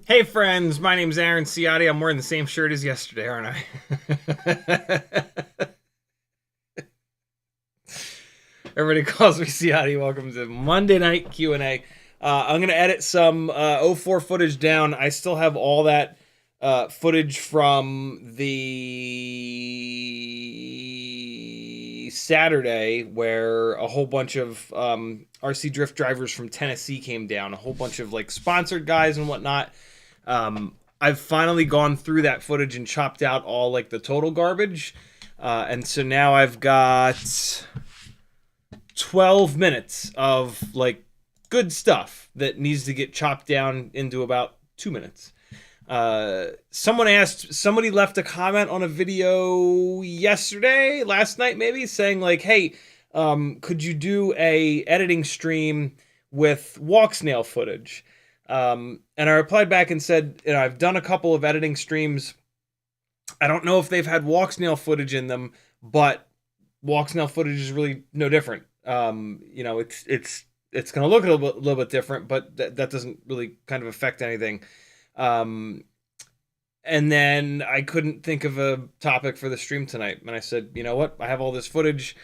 Hey friends, my name's Aaron Ciotti. I'm wearing the same shirt as yesterday, aren't I? Everybody calls me Ciotti. Welcome to Monday Night Q&A. I'm going to edit some 04 footage down. I still have all that footage from the Saturday where a whole bunch of RC drift drivers from Tennessee came down. A whole bunch of like sponsored guys and whatnot. I've finally gone through that footage and chopped out all like the total garbage. And so now I've got 12 minutes of like good stuff that needs to get chopped down into about 2 minutes. Somebody left a comment on a video last night maybe, saying like, hey, could you do a editing stream with Walksnail footage? And I replied back and said, you know, I've done a couple of editing streams. I don't know if they've had Walksnail footage in them, but Walksnail footage is really no different. You know, it's going to look a little bit different, but that doesn't really kind of affect anything. And then I couldn't think of a topic for the stream tonight. And I said, you know what? I have all this footage.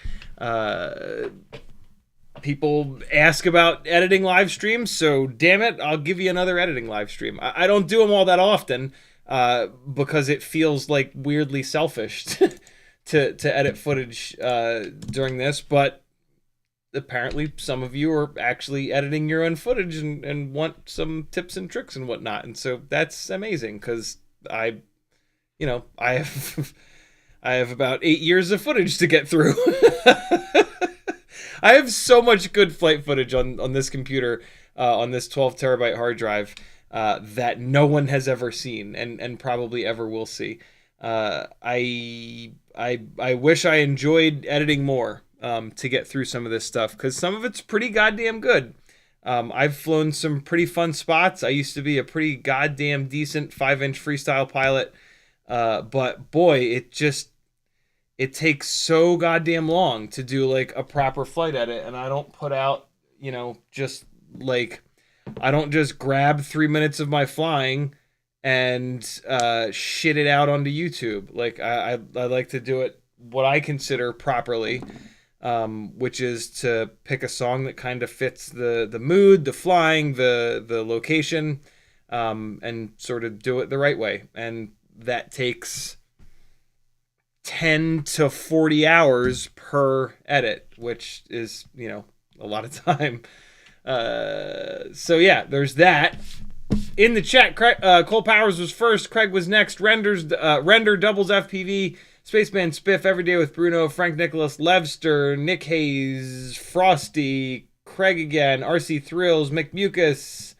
people ask about editing live streams, so damn it, I'll give you another editing live stream. I don't do them all that often because it feels like weirdly selfish to edit footage during this, but apparently some of you are actually editing your own footage and want some tips and tricks and whatnot, and so that's amazing because I have I have about 8 years of footage to get through. I have so much good flight footage on this computer, on this 12 terabyte hard drive, that no one has ever seen and probably ever will see. I wish I enjoyed editing more to get through some of this stuff, because some of it's pretty goddamn good. I've flown some pretty fun spots. I used to be a pretty goddamn decent 5-inch freestyle pilot, but boy, it takes so goddamn long to do like a proper flight edit, and I don't put out, just like, I don't just grab 3 minutes of my flying and shit it out onto YouTube. Like I like to do it what I consider properly, which is to pick a song that kind of fits the mood, the flying, the location, and sort of do it the right way. And that takes 10 to 40 hours per edit, which is, a lot of time. So yeah, there's that. In the chat, Cole Powers was first, Craig was next, Render doubles FPV, Spaceman Spiff, Everyday with Bruno, Frank Nicholas, Levster, Nick Hayes, Frosty, Craig again, RC Thrills, McMucus,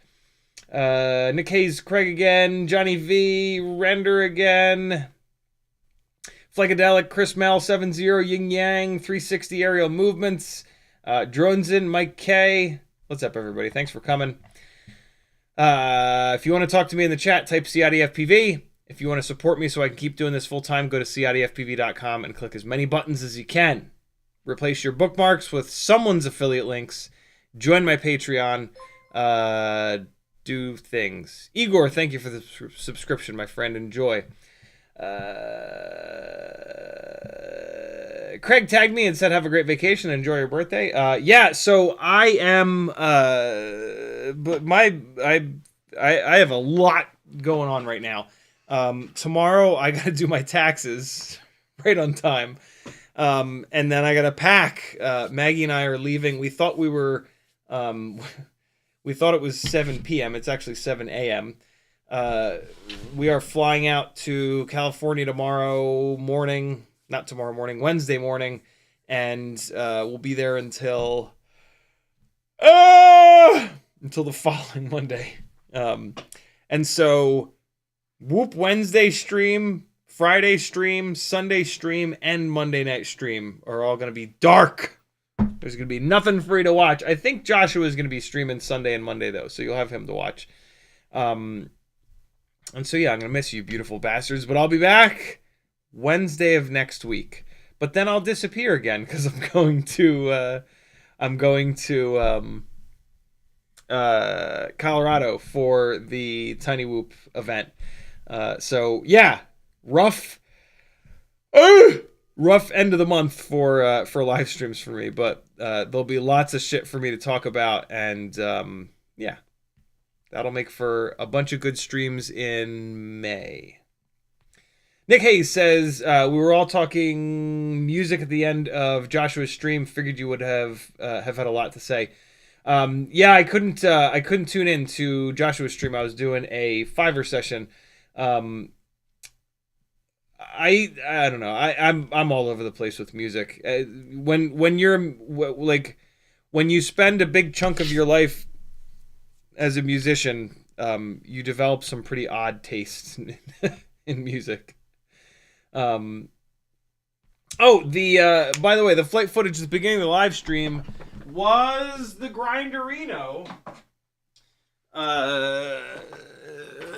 Nick Hayes, Craig again, Johnny V, Render again, Flagadelic, Chris Mel, 70, Yin Yang, 360 Aerial Movements, Drones in, Mike K. What's up, everybody? Thanks for coming. If you want to talk to me in the chat, type CiottiFPV. If you want to support me so I can keep doing this full time, go to CiottiFPV.com and click as many buttons as you can. Replace your bookmarks with someone's affiliate links. Join my Patreon. Do things. Igor, thank you for the subscription, my friend. Enjoy. Craig tagged me and said, have a great vacation. Enjoy your birthday. Yeah, so I am, but I have a lot going on right now. Tomorrow I got to do my taxes right on time. And then I got to pack. Maggie and I are leaving. We thought we were, we thought it was 7 p.m. It's actually 7 a.m. We are flying out to California Wednesday morning, and we'll be there until the following Monday. And so, whoop, Wednesday stream, Friday stream, Sunday stream, and Monday night stream are all going to be dark. There's going to be nothing for you to watch. I think Joshua is going to be streaming Sunday and Monday, though, so you'll have him to watch. And so, yeah, I'm going to miss you, beautiful bastards, but I'll be back Wednesday of next week. But then I'll disappear again because I'm going to Colorado for the Tiny Whoop event. So yeah, rough end of the month for live streams for me, but there'll be lots of shit for me to talk about, and yeah, that'll make for a bunch of good streams in May. Nick Hayes says, we were all talking music at the end of Joshua's stream. Figured you would have had a lot to say. Yeah, I couldn't tune in to Joshua's stream. I was doing a Fiverr session. I don't know. I'm all over the place with music. When you're like, when you spend a big chunk of your life as a musician, you develop some pretty odd tastes in music. By the way, the flight footage at the beginning of the live stream was the Grinderino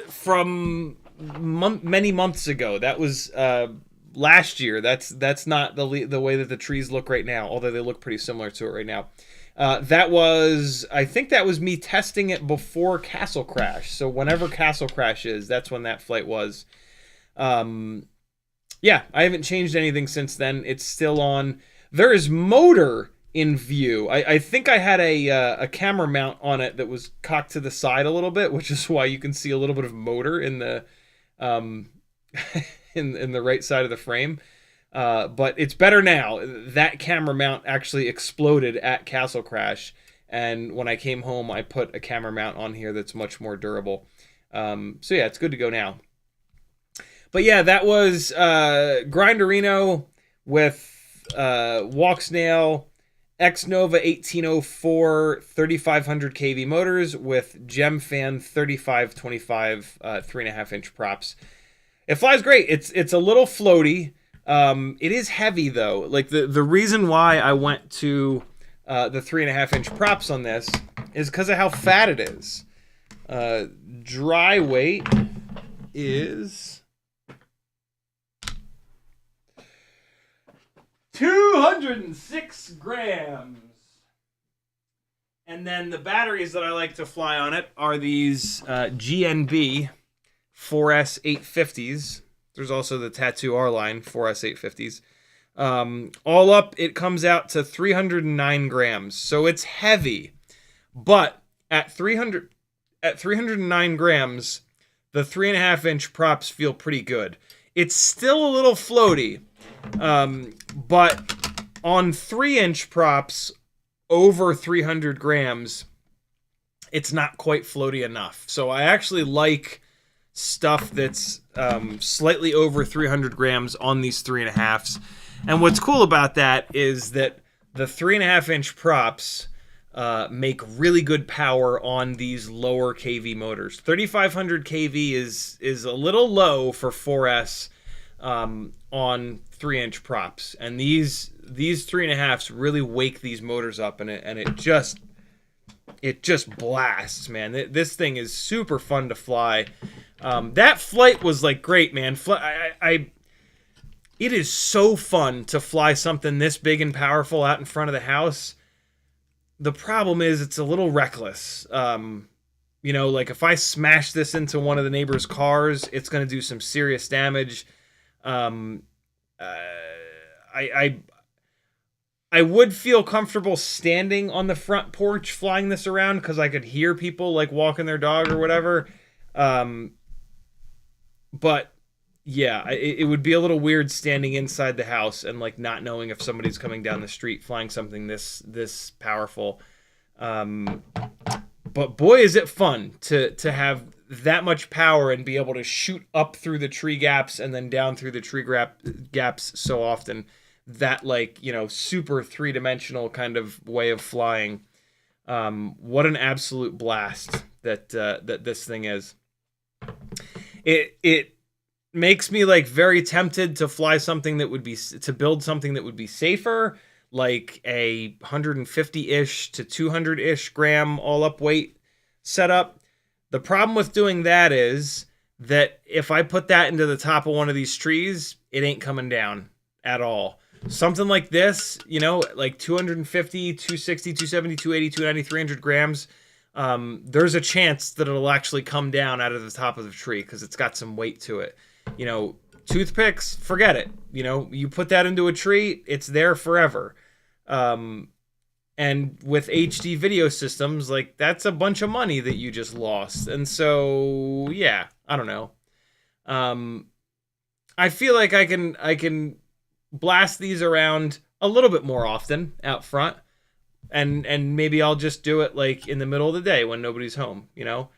from many months ago. That was last year. That's not the way that the trees look right now, although they look pretty similar to it right now. I think that was me testing it before Castle Crash. So whenever Castle Crash is, that's when that flight was. Yeah, I haven't changed anything since then. It's still on. There is motor in view. I think I had a camera mount on it that was cocked to the side a little bit, which is why you can see a little bit of motor in the um, in the right side of the frame. But it's better now. That camera mount actually exploded at Castle Crash, and when I came home, I put a camera mount on here that's much more durable. So yeah, it's good to go now. But yeah, that was Grinderino with Walksnail, Xnova 1804 3500 kV motors with GemFan 3525 3.5-inch props. It flies great. It's a little floaty. It is heavy though. Like the reason why I went to the 3.5-inch props on this is because of how fat it is. Dry weight is 206 grams. And then the batteries that I like to fly on it are these GNB 4S 850s. There's also the Tattoo R line 4S 850s. All up, it comes out to 309 grams. So it's heavy. But at 309 grams, the 3.5-inch props feel pretty good. It's still a little floaty. But on 3-inch props over 300 grams, it's not quite floaty enough. So I actually like stuff that's slightly over 300 grams on these 3.5s. And what's cool about that is that the 3.5-inch props make really good power on these lower kV motors. 3500 kV is a little low for 4S on 3-inch props, and these 3.5s really wake these motors up, and it just blasts, man. This thing is super fun to fly. That flight was like great, man. It is so fun to fly something this big and powerful out in front of the house. The problem is it's a little reckless. You know, like if I smash this into one of the neighbors' cars, it's going to do some serious damage. I would feel comfortable standing on the front porch flying this around because I could hear people like walking their dog or whatever. But yeah, it would be a little weird standing inside the house and like not knowing if somebody's coming down the street flying something this powerful. But boy, is it fun to have that much power and be able to shoot up through the tree gaps and then down through the tree gaps so often. That, like, you know, super three-dimensional kind of way of flying. What an absolute blast that this thing is. It makes me like very tempted to fly something that would be to build something that would be safer, like a 150-ish to 200-ish gram all-up weight setup. The problem with doing that is that if I put that into the top of one of these trees, it ain't coming down at all. Something like this, you know, like 250, 260, 270, 280, 290, 300 grams, there's a chance that it'll actually come down out of the top of the tree because it's got some weight to it. You know, toothpicks, forget it. You know, you put that into a tree, it's there forever. And with HD video systems, like, that's a bunch of money that you just lost. And so, yeah, I don't know. I feel like I can blast these around a little bit more often out front, and maybe I'll just do it like in the middle of the day when nobody's home, you know.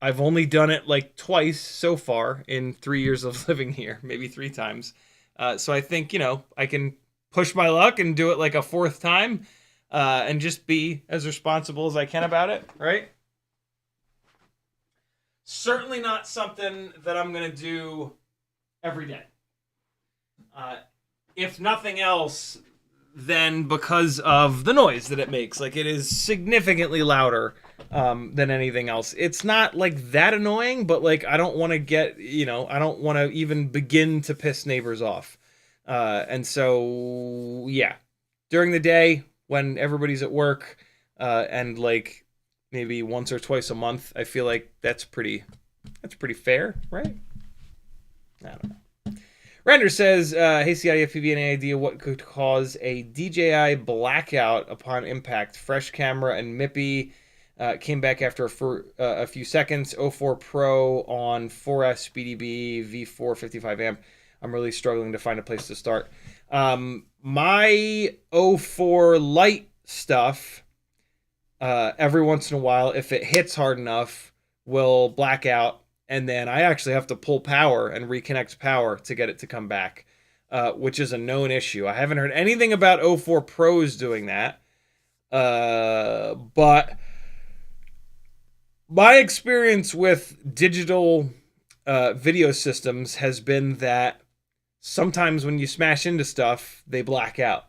I've only done it like twice so far in 3 years of living here, maybe 3 times. So I think, you know, I can push my luck and do it like a 4th time, and just be as responsible as I can about it, right? Certainly not something that I'm going to do every day. If nothing else, then because of the noise that it makes. Like, it is significantly louder than anything else. It's not like that annoying, but like I don't want to get, you know, I don't want to even begin to piss neighbors off. And so, yeah, during the day when everybody's at work, and like maybe once or twice a month, I feel like that's pretty fair, right? I don't know. Render says, hey, CiottiFPV, any idea what could cause a DJI blackout upon impact? Fresh camera and MIPI came back after a few seconds. 04 Pro on 4S BDB V4 55 amp. I'm really struggling to find a place to start. My 04 Lite stuff, every once in a while, if it hits hard enough, will black out. And then I actually have to pull power and reconnect power to get it to come back, which is a known issue. I haven't heard anything about 04 Pros doing that. But my experience with digital video systems has been that sometimes when you smash into stuff, they black out.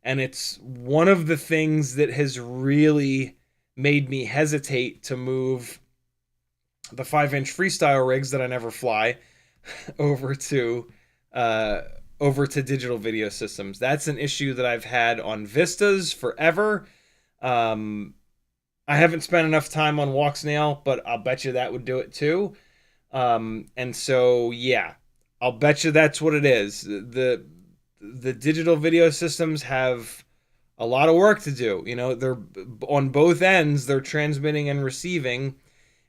And it's one of the things that has really made me hesitate to move the 5-inch Freestyle rigs that I never fly over to digital video systems. That's an issue that I've had on Vistas forever. I haven't spent enough time on Walksnail, but I'll bet you that would do it too. And so, yeah, I'll bet you that's what it is. The digital video systems have a lot of work to do. You know, they're on both ends, they're transmitting and receiving.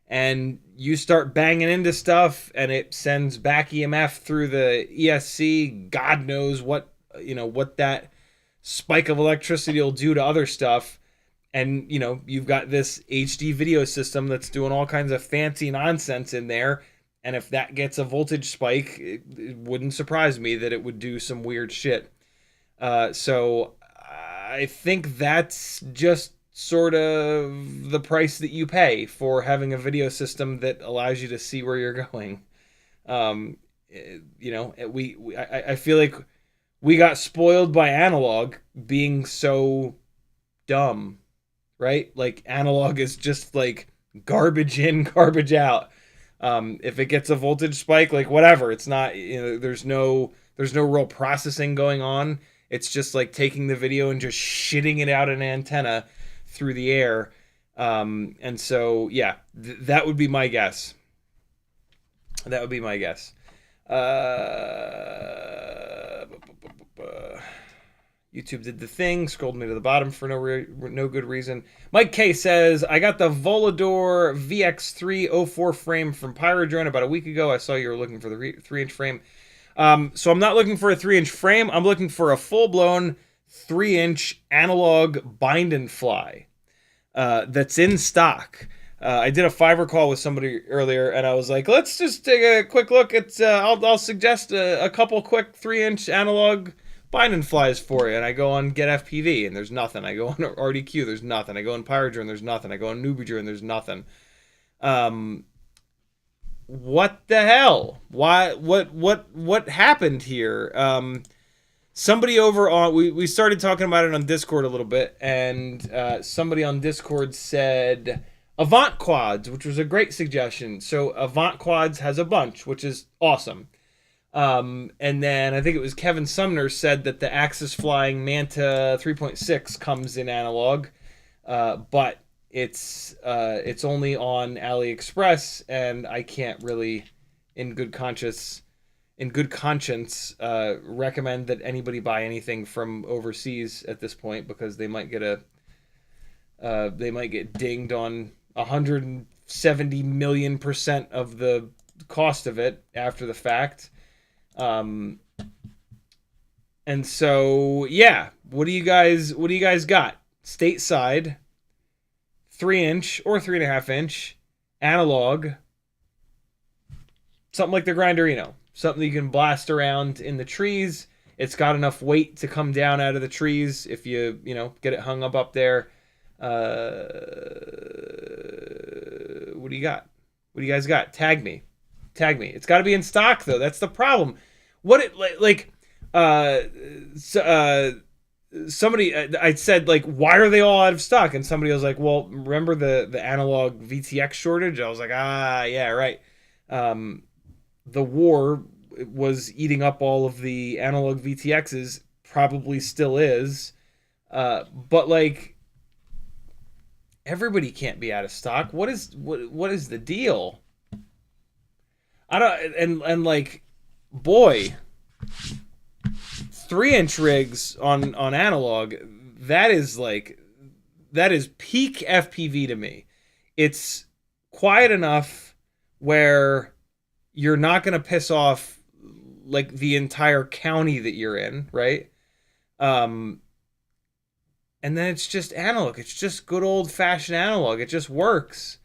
And you start banging into stuff and it sends back EMF through the ESC. God knows what that spike of electricity will do to other stuff. And, you know, you've got this HD video system that's doing all kinds of fancy nonsense in there. And if that gets a voltage spike, it wouldn't surprise me that it would do some weird shit. So I think that's just sort of the price that you pay for having a video system that allows you to see where you're going. You know, I feel like we got spoiled by analog being so dumb, right? Like analog is just like garbage in, garbage out. If it gets a voltage spike, like whatever, it's not, you know, there's no real processing going on. It's just like taking the video and just shitting it out an antenna through the air. And so, yeah, that would be my guess. That would be my guess. YouTube did the thing, scrolled me to the bottom for no good reason. Mike K says, I got the Volador VX3 04 frame from Pyrodrone about a week ago. I saw you were looking for the 3-inch frame. So I'm not looking for a 3-inch frame. I'm looking for a full-blown 3-inch analog bind and fly that's in stock. I did a Fiverr call with somebody earlier, and I was like, let's just take a quick look at, I'll suggest a couple quick 3-inch analog bind and flies for you. And I go on GetFPV, and there's nothing. I go on RDQ, there's nothing. I go on Pyrodrone, there's nothing. I go on WeBleed, there's nothing. What the hell? Why? What happened here? Somebody over on, we started talking about it on Discord a little bit, and somebody on Discord said Avant Quads, which was a great suggestion. So Avant Quads has a bunch, which is awesome. And then I think it was Kevin Sumner said that the Axis Flying Manta 3.6 comes in analog, but it's only on AliExpress, and I can't really, in good conscience, recommend that anybody buy anything from overseas at this point, because they might get dinged on 170 million% of the cost of it after the fact. And so, yeah, what do you guys got? Stateside, 3-inch or 3.5-inch analog, something like the Grinderino, something you can blast around in the trees. It's got enough weight to come down out of the trees if you get it hung up there. What do you got? What do you guys got? Tag me. It's got to be in stock though. That's the problem. Somebody, I said, like, why are they all out of stock? And somebody was like, well, remember the analog VTX shortage? I was like, yeah, right. The war was eating up all of the analog VTXs, probably still is. But like, everybody can't be out of stock. What is the deal? I don't, and like, boy, 3-inch rigs on analog, that is peak FPV to me. It's quiet enough where you're not going to piss off like the entire county that you're in, right? And then it's just analog. It's just good old-fashioned analog. It just works.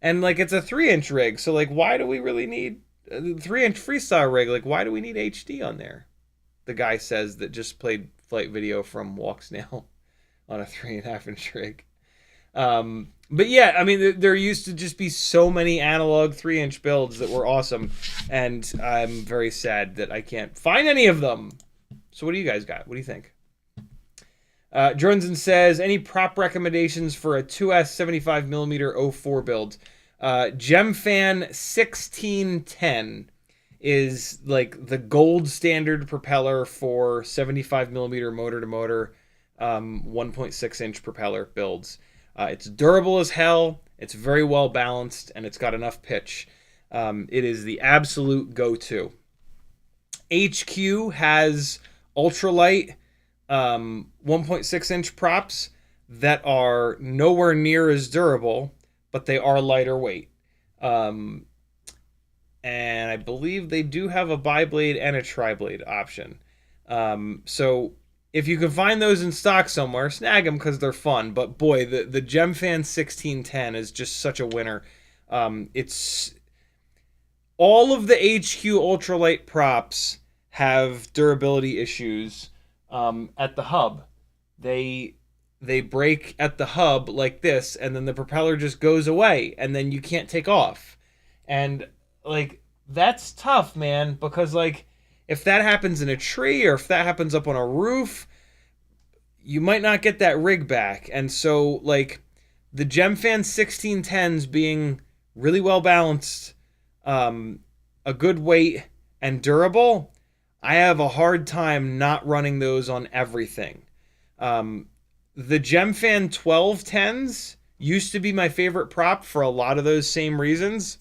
And like it's a 3-inch rig, so like why do we really need a 3-inch freestyle rig? Like why do we need HD on there? The guy says that just played flight video from Walksnail on a 3.5-inch rig. But yeah, I mean, there used to just be so many analog 3-inch builds that were awesome, and I'm very sad that I can't find any of them. So what do you guys got? What do you think? Jornsen says, any prop recommendations for a 2S 75mm 04 build? Gemfan 1610 is like the gold standard propeller for 75mm motor to motor 1.6-inch propeller builds. It's durable as hell, it's very well balanced, and it's got enough pitch. It is the absolute go-to. HQ has ultralight 1.6-inch props that are nowhere near as durable, but they are lighter weight. And I believe they do have a bi-blade and a tri-blade option. So if you can find those in stock somewhere, snag them because they're fun. But boy, the Gemfan 1610 is just such a winner. It's all of the HQ ultralight props have durability issues at the hub. They break at the hub like this, and then the propeller just goes away, and then you can't take off. And like that's tough, man, because like if that happens in a tree or if that happens up on a roof, you might not get that rig back. And so like the Gemfan 1610s being really well balanced, a good weight, and durable, I have a hard time not running those on everything. The Gemfan 1210s used to be my favorite prop for a lot of those same reasons.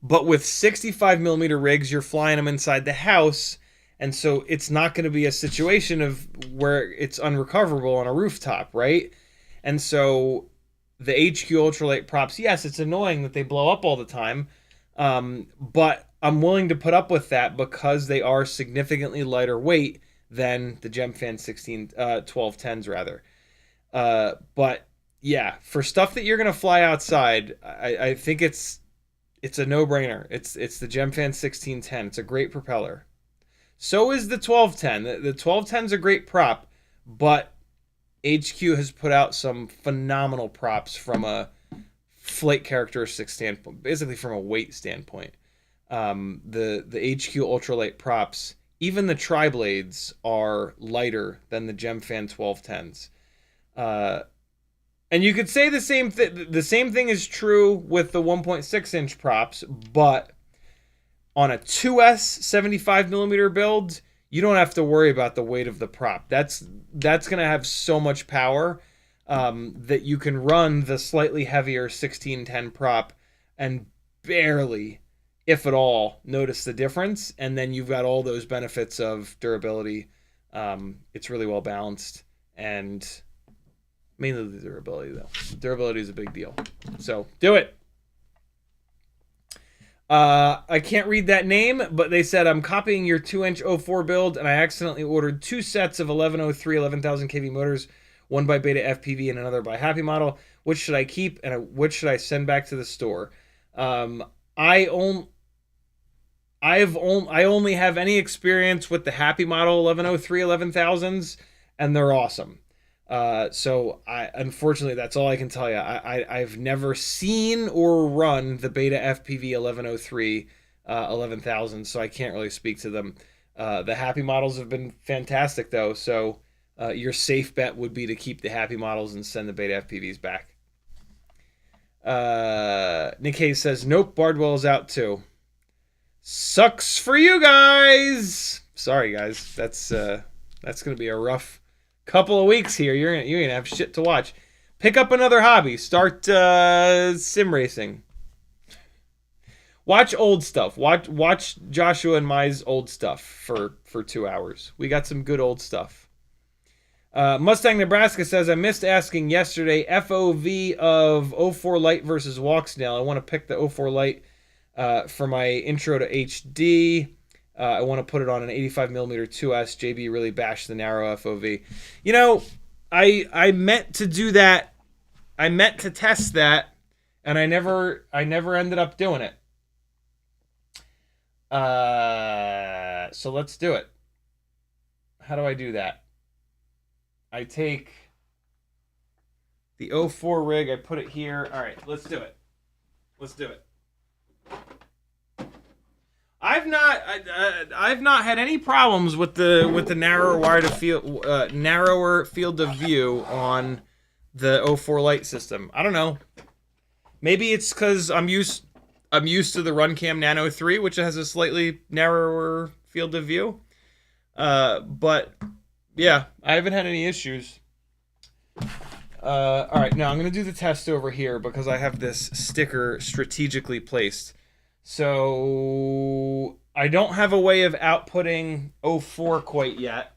But with 65mm rigs, you're flying them inside the house, and so it's not going to be a situation of where it's unrecoverable on a rooftop, right? And so the HQ ultralight props, yes, it's annoying that they blow up all the time, but I'm willing to put up with that because they are significantly lighter weight than the Gemfan 1210s rather. But yeah, for stuff that you're going to fly outside, I think it's a no-brainer. It's the Gemfan 1610. It's a great propeller. So is the 1210. The 1210's a great prop, but HQ has put out some phenomenal props from a flight characteristic standpoint, basically from a weight standpoint. The HQ ultralight props, even the tri-blades, are lighter than the Gemfan 1210s. And you could say the same thing is true with the 1.6-inch props, but on a 2S 75mm build, you don't have to worry about the weight of the prop. That's going to have so much power that you can run the slightly heavier 1610 prop and barely, if at all, notice the difference. And then you've got all those benefits of durability. It's really well balanced, and mainly the durability, though. Durability is a big deal. So do it. I can't read that name, but they said, I'm copying your 2-inch 04 build, and I accidentally ordered 2 sets of 1103 11,000 kV motors, one by BetaFPV and another by Happy Model. Which should I keep, and which should I send back to the store? I only have any experience with the Happy Model 1103 11,000s, and they're awesome. So unfortunately, that's all I can tell you. I've never seen or run the BetaFPV 1103 11,000, so I can't really speak to them. The Happy models have been fantastic, though, so your safe bet would be to keep the Happy models and send the BetaFPVs back. Nick Hayes says, nope, Bardwell is out too. Sucks for you guys. Sorry, guys. That's gonna be a rough couple of weeks here. You're gonna have shit to watch. Pick up another hobby. Start sim racing. Watch old stuff. Watch Joshua and Mai's old stuff for 2 hours. We got some good old stuff. Mustang Nebraska says, I missed asking yesterday FOV of 04 Lite versus Walksnail. I want to pick the 04 Lite for my intro to HD. I want to put it on an 85mm 2S. JB really bashed the narrow FOV. You know, I meant to do that. I meant to test that, and I never ended up doing it. So let's do it. How do I do that? I take the 04 rig, I put it here. All right, let's do it. Let's do it. I've not had any problems with the narrower field of view on the 04 Lite system. I don't know. Maybe it's because I'm used to the Runcam Nano 3, which has a slightly narrower field of view. But yeah, I haven't had any issues. All right, now I'm going to do the test over here because I have this sticker strategically placed. So I don't have a way of outputting 04 quite yet.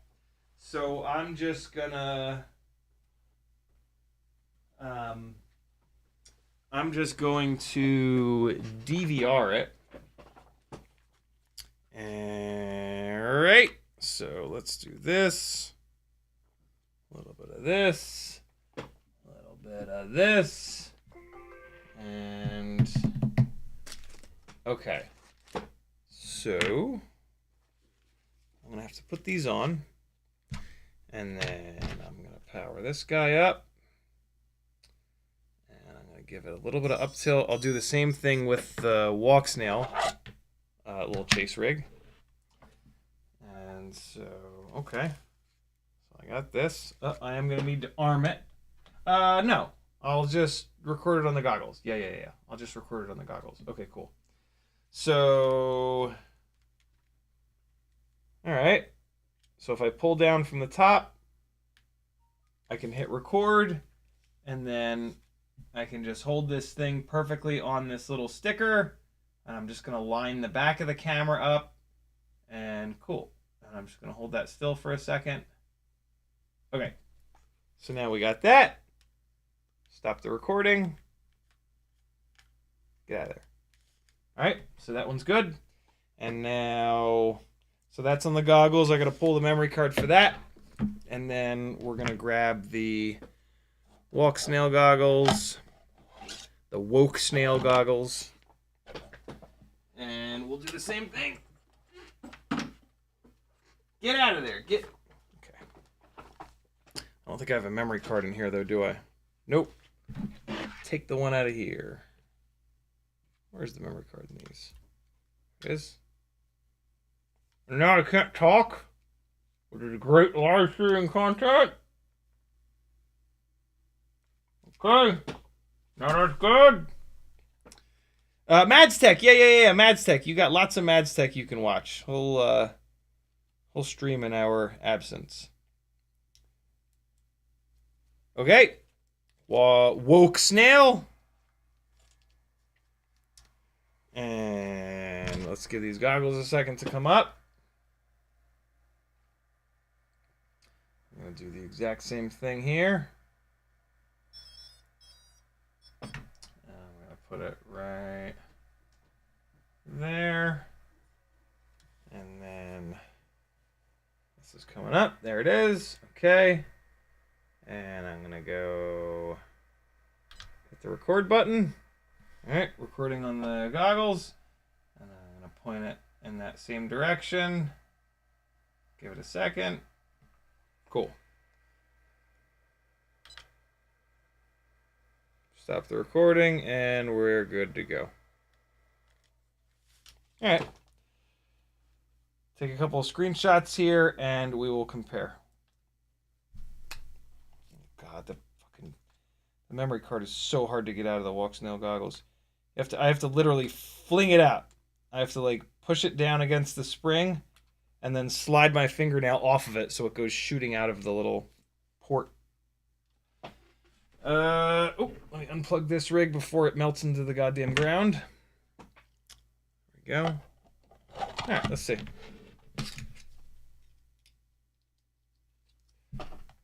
So I'm just going to... I'm just going to DVR it. All right. So let's do this. A little bit of this. A little bit of this. And okay. So I'm going to have to put these on. And then I'm going to power this guy up. Give it a little bit of up tilt. I'll do the same thing with the Walksnail little chase rig. And so, okay. So I got this. I am going to need to arm it. No. I'll just record it on the goggles. Yeah. I'll just record it on the goggles. Okay, cool. So, all right. So if I pull down from the top, I can hit record, and then I can just hold this thing perfectly on this little sticker, and I'm just going to line the back of the camera up, and cool. And I'm just going to hold that still for a second. Okay, so now we got that. Stop the recording. Get out of there. All right, so that one's good. And now, so that's on the goggles. I got to pull the memory card for that. And then we're going to grab the Walksnail goggles. The Walksnail goggles. And we'll do the same thing. Get out of there. Get. Okay. I don't think I have a memory card in here, though, do I? Nope. Take the one out of here. Where's the memory card in these? It is. And now I can't talk. Which is a great live streaming content. Okay. Now that's good. Mads Tech. Yeah. Mads Tech. You got lots of Mads Tech you can watch. He'll stream in our absence. Okay. Walksnail. And let's give these goggles a second to come up. I'm going to do the exact same thing here. Put it right there. And then this is coming up. There it is. Okay. And I'm going to go hit the record button. All right. Recording on the goggles. And I'm going to point it in that same direction. Give it a second. Cool. Stop the recording, and we're good to go. All right. Take a couple of screenshots here, and we will compare. God, the memory card is so hard to get out of the Walksnail goggles. I have to literally fling it out. I have to like push it down against the spring, and then slide my fingernail off of it so it goes shooting out of the little port. Let me unplug this rig before it melts into the goddamn ground. go. All right, let's see.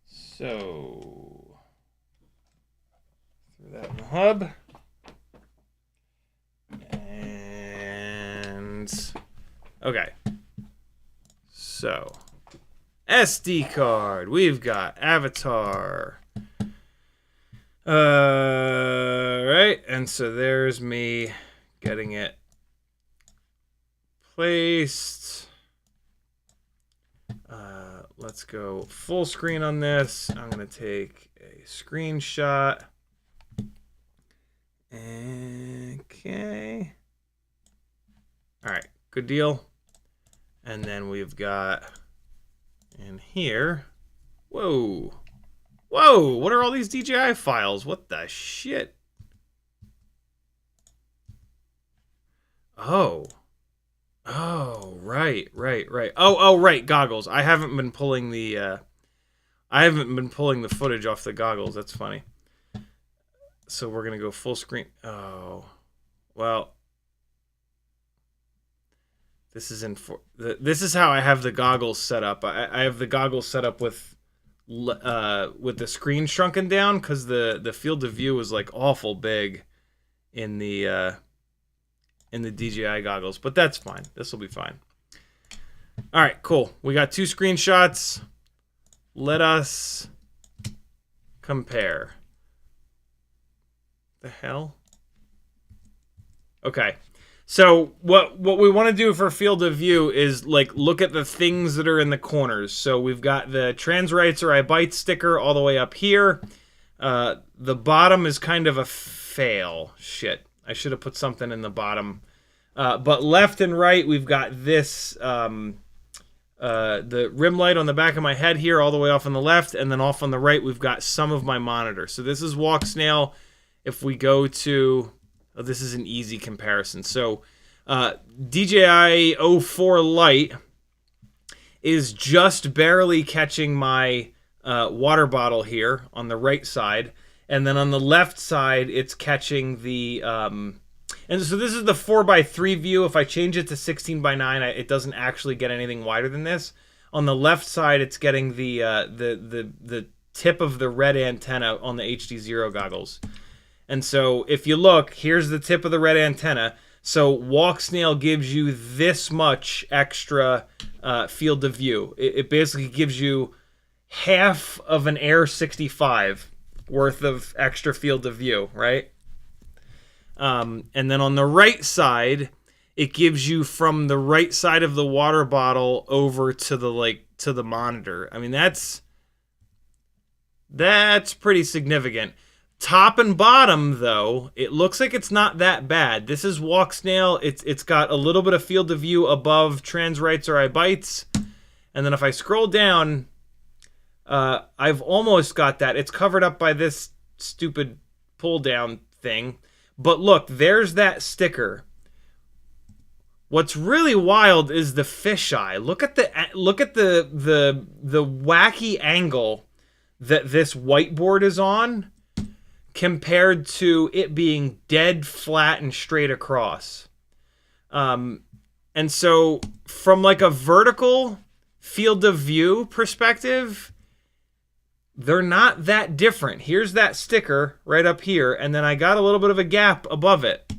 So, throw that in the hub. And, okay. So, SD card. We've got avatar. Right. And so there's me getting it placed. Let's go full screen on this. I'm going to take a screenshot. Okay. All right. Good deal. And then we've got in here. Whoa. Whoa. What are all these DJI files? What the shit? Oh. Oh, right. Oh, right, goggles. I haven't been pulling the footage off the goggles. That's funny. So we're going to go full screen. Oh. Well, this is how I have the goggles set up. I have the goggles set up with the screen shrunken down cuz the field of view is like awful big in the DJI goggles, but that's fine. This will be fine. All right, cool. We got 2 screenshots. Let us compare. The hell? Okay. So what we want to do for field of view is like look at the things that are in the corners. So we've got the trans rights or I bite sticker all the way up here. The bottom is kind of a fail. Shit. I should have put something in the bottom. But left and right, we've got this, the rim light on the back of my head here, all the way off on the left, and then off on the right, we've got some of my monitor. So this is Walksnail. If we go to, oh, this is an easy comparison. So DJI 04 Lite is just barely catching my water bottle here on the right side. And then on the left side, it's catching the... and so this is the 4x3 view. If I change it to 16:9, it doesn't actually get anything wider than this. On the left side, it's getting the tip of the red antenna on the HD0 goggles. And so if you look, here's the tip of the red antenna. So Walksnail gives you this much extra field of view. It basically gives you half of an Air 65 worth of extra field of view, right? And then on the right side, it gives you from the right side of the water bottle over to the monitor. I mean, that's pretty significant. Top and bottom, though, it looks like it's not that bad. This is Walksnail. It's got a little bit of field of view above trans rights or I bites. And then if I scroll down, I've almost got that. It's covered up by this stupid pull down thing. But look, there's that sticker. What's really wild is the fisheye. Look at the wacky angle that this whiteboard is on compared to it being dead flat and straight across. And so from like a vertical field of view perspective, they're not that different. Here's that sticker right up here, and then I got a little bit of a gap above it.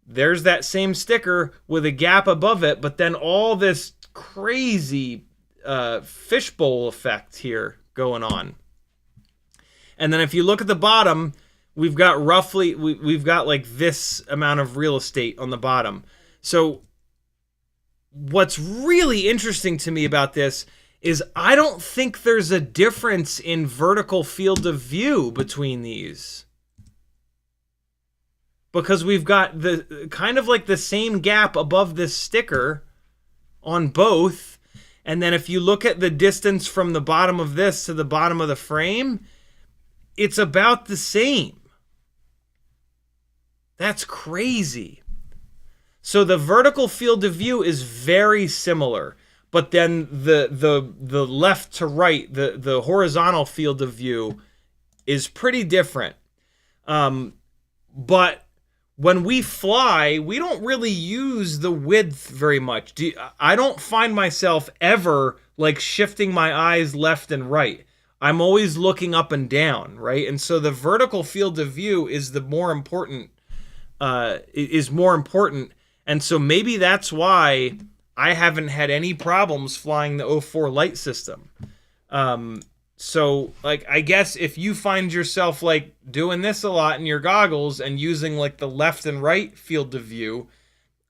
There's that same sticker with a gap above it, but then all this crazy fishbowl effect here going on. And then if you look at the bottom, we've got roughly, we've got like this amount of real estate on the bottom. So what's really interesting to me about this is I don't think there's a difference in vertical field of view between these. Because we've got the kind of like the same gap above this sticker on both. And then if you look at the distance from the bottom of this to the bottom of the frame, it's about the same. That's crazy. So the vertical field of view is very similar, but then the left to right, the horizontal field of view is pretty different. But when we fly, we don't really use the width very much. I don't find myself ever like shifting my eyes left and right. I'm always looking up and down, right? And so the vertical field of view is the more important, is more important. And so maybe that's why I haven't had any problems flying the 04 Lite system. So, like, I guess if you find yourself, like, doing this a lot in your goggles and using, like, the left and right field of view,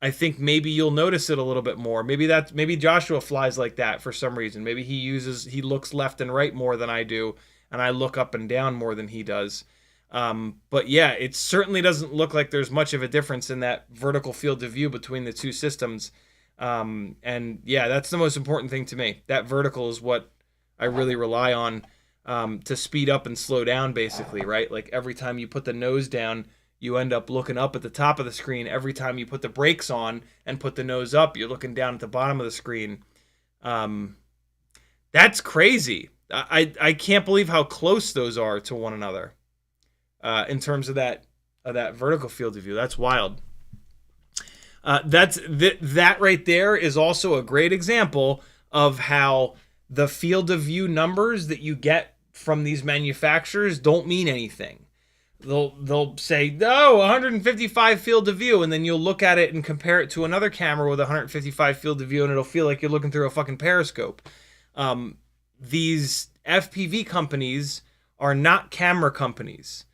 I think maybe you'll notice it a little bit more. Maybe Joshua flies like that for some reason. Maybe he looks left and right more than I do, and I look up and down more than he does. But yeah, it certainly doesn't look like there's much of a difference in that vertical field of view between the two systems. And yeah, that's the most important thing to me. That vertical is what I really rely on to speed up and slow down, basically, right? Like every time you put the nose down, you end up looking up at the top of the screen. Every time you put the brakes on and put the nose up, you're looking down at the bottom of the screen. That's crazy. I can't believe how close those are to one another in terms of that vertical field of view. That's wild. That right there is also a great example of how the field of view numbers that you get from these manufacturers don't mean anything. They'll say, no, 155 field of view, and then you'll look at it and compare it to another camera with 155 field of view, and it'll feel like you're looking through a fucking periscope. These FPV companies are not camera companies.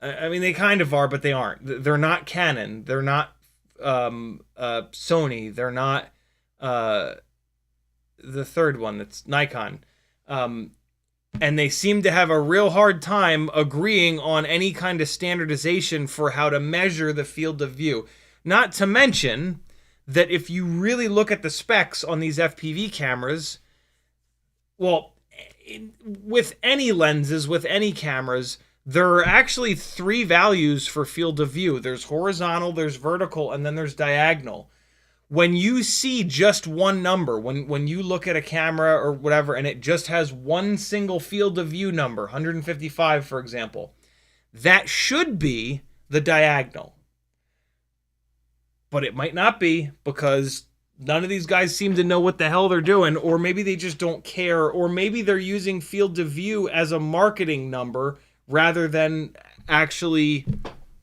I mean, they kind of are, but they aren't. They're not Canon. They're not Sony. They're not the third one, that's Nikon. And they seem to have a real hard time agreeing on any kind of standardization for how to measure the field of view. Not to mention that if you really look at the specs on these FPV cameras, well, with any lenses, with any cameras, there are actually 3 values for field of view. There's horizontal, there's vertical, and then there's diagonal. When you see just one number, when you look at a camera or whatever, and it just has one single field of view number, 155, for example, that should be the diagonal. But it might not be, because none of these guys seem to know what the hell they're doing, or maybe they just don't care, or maybe they're using field of view as a marketing number rather than actually...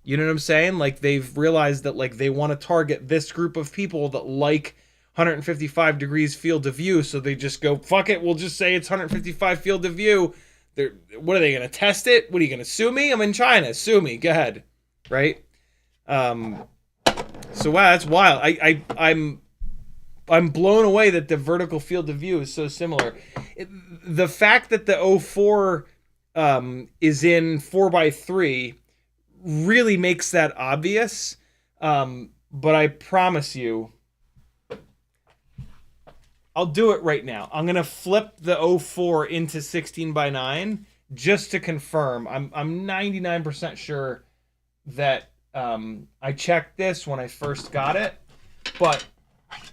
You know what I'm saying? Like, they've realized that, like, they want to target this group of people that like 155 degrees field of view, so they just go, fuck it, we'll just say it's 155 field of view. What are they going to test it? What, are you going to sue me? I'm in China. Sue me. Go ahead. Right? So, wow, that's wild. I'm blown away that the vertical field of view is so similar. The fact that the 04 is in 4x3 really makes that obvious, but I promise you, I'll do it right now. I'm gonna flip the 04 into 16:9 just to confirm. I'm 99% sure that I checked this when I first got it, but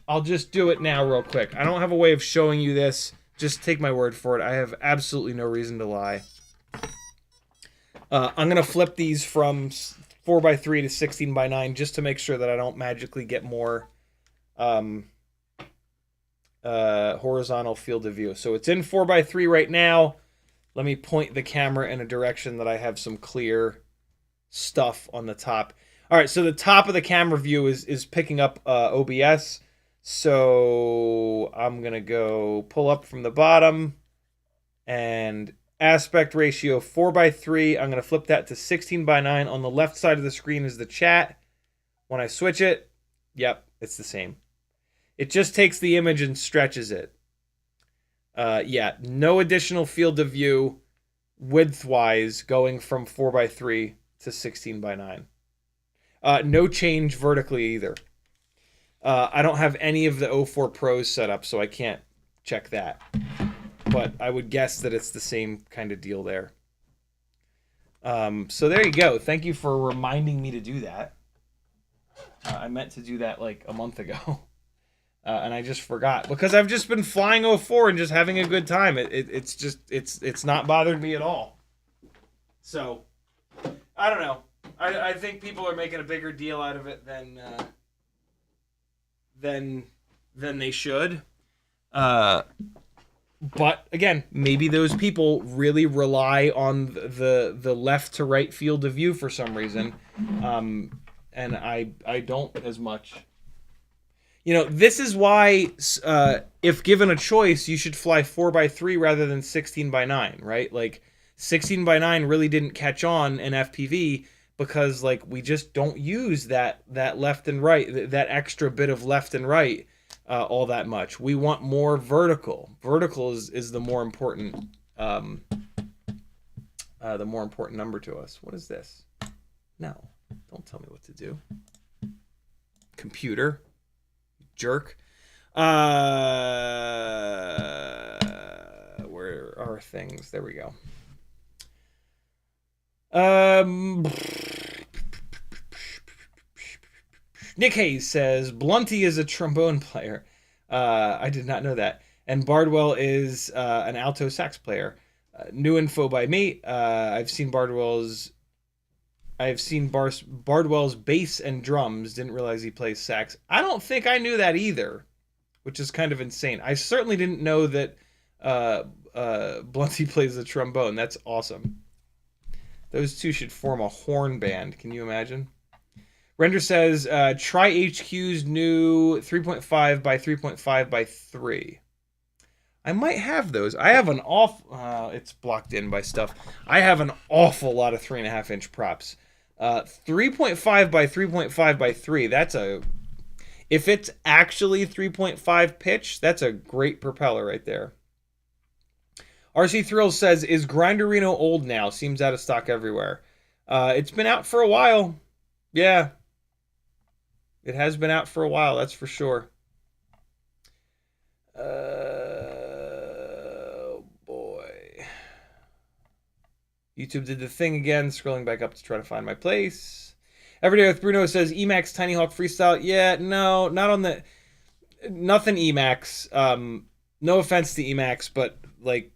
I'll just do it now real quick. I don't have a way of showing you this. Just take my word for it. I have absolutely no reason to lie. I'm going to flip these from 4x3 to 16:9 just to make sure that I don't magically get more horizontal field of view. So it's in 4x3 right now. Let me point the camera in a direction that I have some clear stuff on the top. All right, so the top of the camera view is picking up OBS. So I'm going to go pull up from the bottom, and aspect ratio 4x3. I'm going to flip that to 16:9. On the left side of the screen is the chat. When I switch it, yep, it's the same. It just takes the image and stretches it. Yeah, no additional field of view width-wise going from 4x3 to 16:9. No change vertically either. I don't have any of the 04 Pros set up, so I can't check that. But I would guess that it's the same kind of deal there. So there you go. Thank you for reminding me to do that. I meant to do that like a month ago. And I just forgot. Because I've just been flying 04 and just having a good time. It's not bothered me at all. So, I don't know. I think people are making a bigger deal out of it than they should. But again, maybe those people really rely on the left to right field of view for some reason, and I don't as much. You know, this is why, if given a choice, you should fly 4x3 rather than 16x9, right? Like, 16x9 really didn't catch on in FPV because, like, we just don't use that left and right, that extra bit of left and right all that much. We want more vertical. Vertical is the more important, number to us. What is this? No, don't tell me what to do. Computer. Jerk. Where are things? There we go. Nick Hayes says Blunty is a trombone player. I did not know that. And Bardwell is an alto sax player. New info by me. I've seen Bardwell's bass and drums. Didn't realize he plays sax. I don't think I knew that either, which is kind of insane. I certainly didn't know that Blunty plays the trombone. That's awesome. Those two should form a horn band. Can you imagine? Render says, try HQ's new 3.5 by 3.5 by 3. I might have those. I have an it's blocked in by stuff. I have an awful lot of 3.5-inch props. 3.5 by 3.5 by 3. If it's actually 3.5 pitch, that's a great propeller right there. RC Thrills says, is Grinderino old now? Seems out of stock everywhere. It's been out for a while. Yeah. It has been out for a while, that's for sure. Oh, boy. YouTube did the thing again, scrolling back up to try to find my place. Everyday with Bruno says, Emacs Tiny Hawk Freestyle. Yeah, no, not on the... Nothing Emacs. No offense to Emacs, but, like...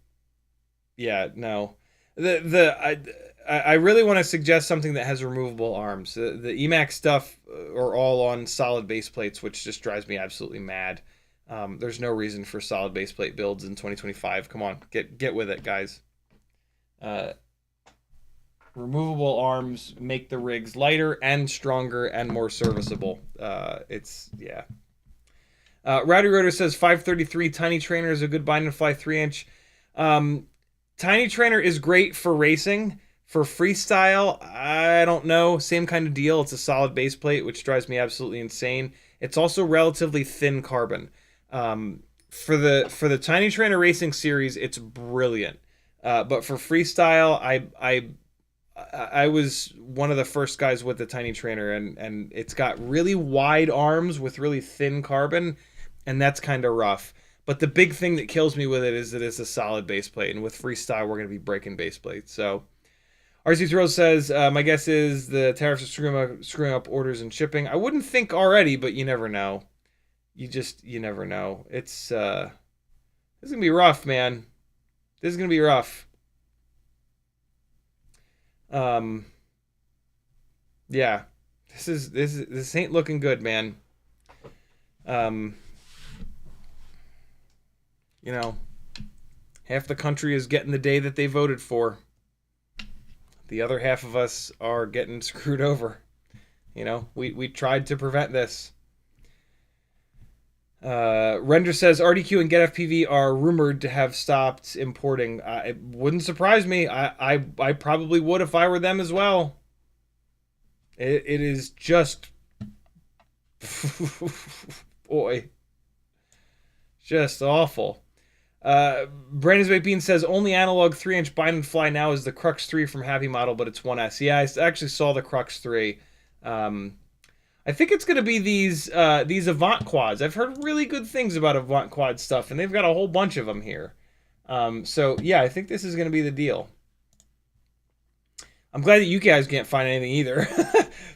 Yeah, no. I really want to suggest something that has removable arms. The Emacs stuff are all on solid base plates, which just drives me absolutely mad. There's no reason for solid base plate builds in 2025. Come on, get with it, guys. Removable arms make the rigs lighter and stronger and more serviceable. Yeah. Rowdy Rotor says 533 Tiny Trainer is a good bind and fly 3-inch. Tiny Trainer is great for racing. For freestyle, I don't know. Same kind of deal. It's a solid base plate, which drives me absolutely insane. It's also relatively thin carbon. For the Tiny Trainer Racing series, it's brilliant. But for freestyle, I was one of the first guys with the Tiny Trainer, and it's got really wide arms with really thin carbon, and that's kind of rough. But the big thing that kills me with it is that it's a solid base plate, and with freestyle, we're going to be breaking base plates. So, RC Throw says, my guess is the tariffs are screwing up orders and shipping. I wouldn't think already, but you never know. You never know. This is going to be rough, man. This is going to be rough. Yeah. This ain't looking good, man. You know, half the country is getting the day that they voted for. The other half of us are getting screwed over. You know, we tried to prevent this. Render says RDQ and GetFPV are rumored to have stopped importing. It wouldn't surprise me. I probably would if I were them as well. It is just... boy. Just awful. Brandon's Baked Bean says only analog 3-inch bind and fly now is the Crux 3 from Happy Model, but it's 1S. Yeah, I actually saw the Crux 3. I think it's going to be these Avant quads. I've heard really good things about Avant quad stuff, and they've got a whole bunch of them here. So yeah, I think this is going to be the deal. I'm glad that you guys can't find anything either.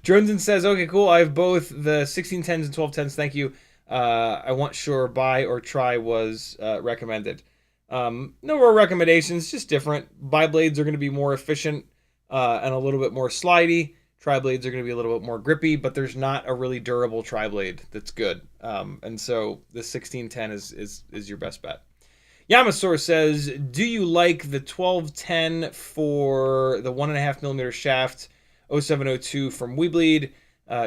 Joneson says, okay, cool. I have both the 1610s and 1210s. Thank you. I want sure buy or try was recommended. No real recommendations, just different. Buy blades are going to be more efficient and a little bit more slidey. tri-blades are going to be a little bit more grippy, but there's not a really durable tri-blade that's good. And so the 1610 is your best bet. Yamasaur says, do you like the 1210 for the 1.5mm shaft 0702 from WeBleed?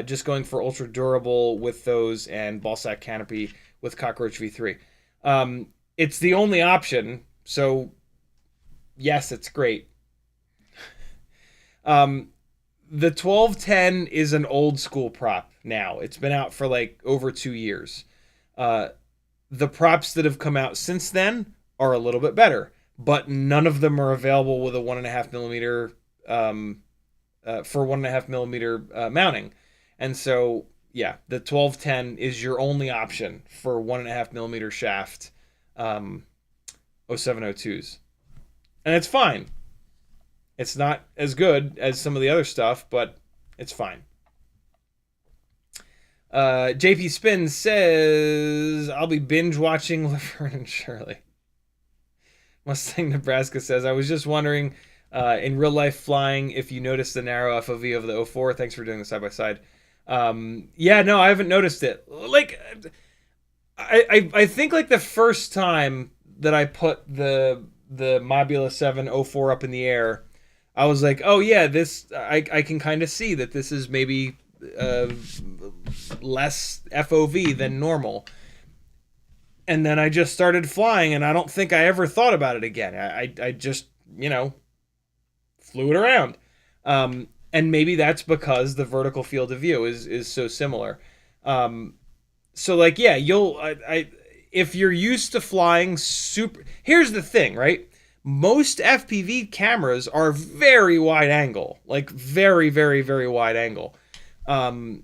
Just going for ultra durable with those and Ballsack canopy with Cockroach V3. It's the only option, so yes, it's great. The 1210 is an old school prop now. It's been out for like over 2 years. The props that have come out since then are a little bit better, but none of them are available with a 1.5mm for 1.5mm mounting. And so, yeah, the 1210 is your only option for 1.5mm shaft 0702s. And it's fine. It's not as good as some of the other stuff, but it's fine. JP Spin says, I'll be binge watching Laverne and Shirley. Mustang Nebraska says, I was just wondering, in real life flying, if you noticed the narrow FOV of the 04. Thanks for doing the side-by-side. Yeah, no, I haven't noticed it. Like, I think like the first time that I put the Mobula 7 04 up in the air, I was like, oh yeah, this, I can kind of see that this is maybe less FOV than normal. And then I just started flying, and I don't think I ever thought about it again. I just, you know, flew it around. And maybe that's because the vertical field of view is so similar. So like, yeah, if you're used to flying super, here's the thing, right? Most FPV cameras are very wide angle, like very, very, very wide angle. And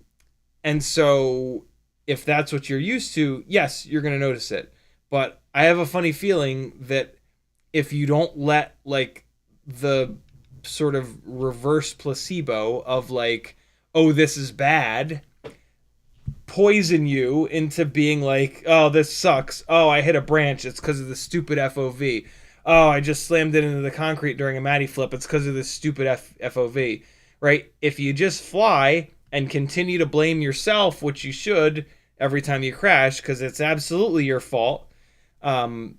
so if that's what you're used to, yes, you're going to notice it. But I have a funny feeling that if you don't let like the sort of reverse placebo of like, oh, this is bad, poison you into being like, oh, this sucks. Oh, I hit a branch. It's because of the stupid FOV. Oh, I just slammed it into the concrete during a Matty flip. It's because of this stupid FOV, right? If you just fly and continue to blame yourself, which you should every time you crash, because it's absolutely your fault, then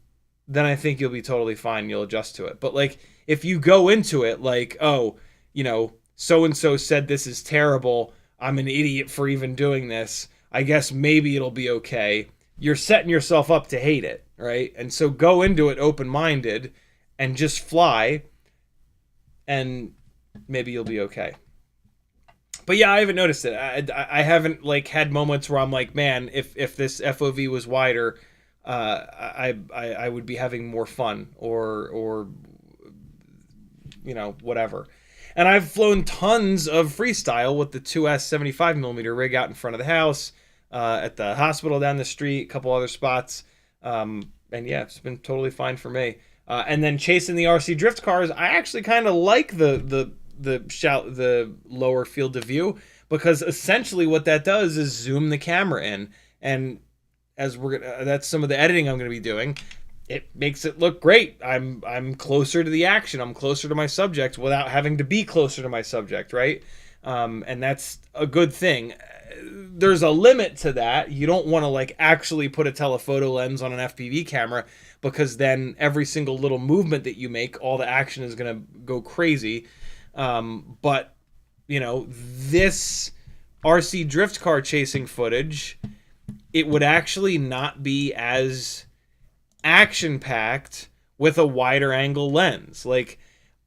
I think you'll be totally fine. You'll adjust to it. But like, if you go into it like, oh, you know, so-and-so said this is terrible, I'm an idiot for even doing this, I guess maybe it'll be okay, you're setting yourself up to hate it, right? And so go into it open-minded and just fly, and maybe you'll be okay. But yeah, I haven't noticed it. I haven't like had moments where I'm like, man, if this FOV was wider, I would be having more fun or you know, whatever. And I've flown tons of freestyle with the 2S 75mm rig out in front of the house, at the hospital down the street, a couple other spots. And yeah, it's been totally fine for me. And then chasing the RC drift cars, I actually kind of like the lower field of view, because essentially what that does is zoom the camera in, and as that's some of the editing I'm going to be doing, it makes it look great. I'm closer to the action, I'm closer to my subject without having to be closer to my subject, right? And that's a good thing. There's a limit to that. You don't want to like actually put a telephoto lens on an FPV camera, because then every single little movement that you make, all the action is going to go crazy. But you know, this RC drift car chasing footage, it would actually not be as action packed with a wider angle lens. Like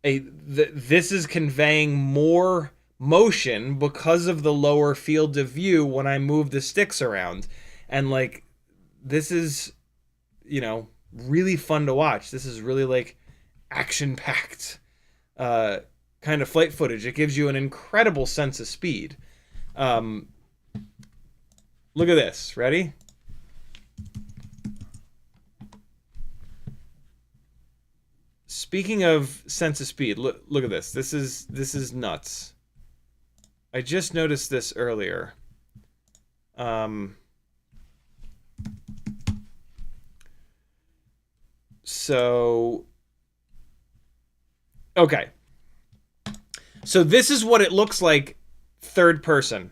this is conveying more motion because of the lower field of view when I move the sticks around, and like this is, you know, really fun to watch. This is really like action packed kind of flight footage. It gives you an incredible sense of speed. Look at this. Ready? Speaking of sense of speed, look at this. This is nuts. I just noticed this earlier. So, okay. So this is what it looks like third person.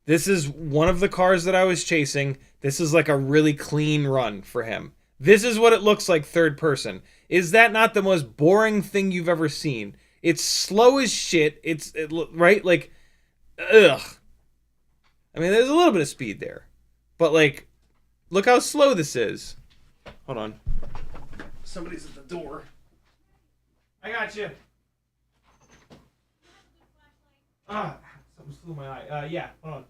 This is one of the cars that I was chasing. This is like a really clean run for him. This is what it looks like third person. Is that not the most boring thing you've ever seen? It's slow as shit. Right? Like, ugh. I mean, there's a little bit of speed there. But, like, look how slow this is. Hold on. Somebody's at the door. I got you. Ah, something flew my eye. Yeah, hold on.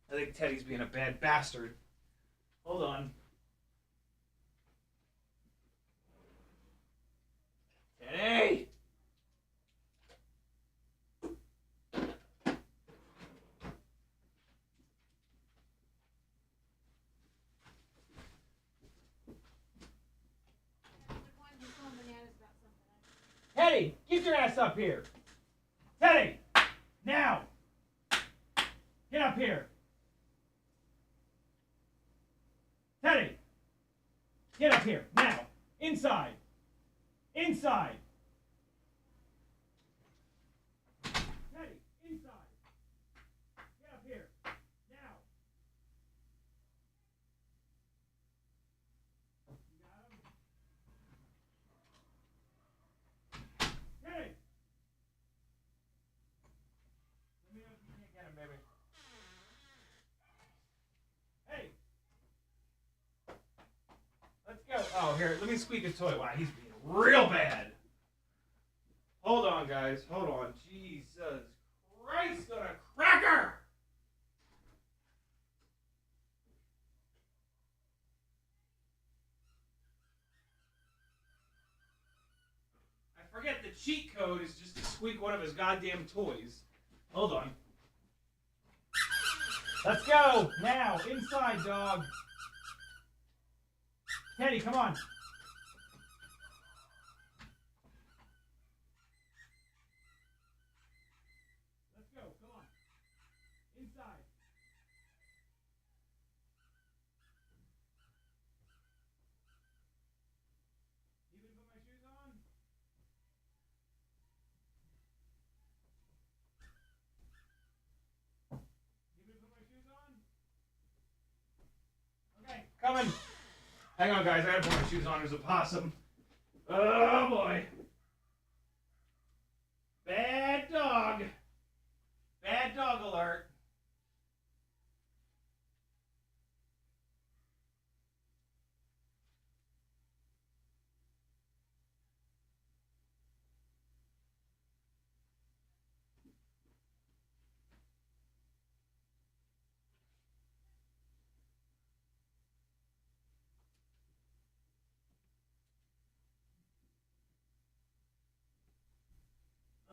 I think Teddy's being a bad bastard. Hold on. Teddy! Teddy, get your ass up here. Teddy, now. Get up here. Teddy, get up here, now. Inside. Inside. Teddy, inside. Get up here, now. You got him? Teddy! Let me know if you can't get him, baby. Hey! Let's go. Oh, here, let me squeak a toy. Wow, he's being real bad. Hold on, guys. Hold on. Jesus Christ on a cracker! I forget the cheat code is just to squeak one of his goddamn toys. Hold on. Let's go! Now! Inside, dog! Teddy, come on! Let's go, come on. Inside. You gonna put my shoes on? You gonna put my shoes on? Okay, coming. Hang on, guys. I gotta put my shoes on. There's a possum. Oh, boy. Bad dog. Bad dog alert.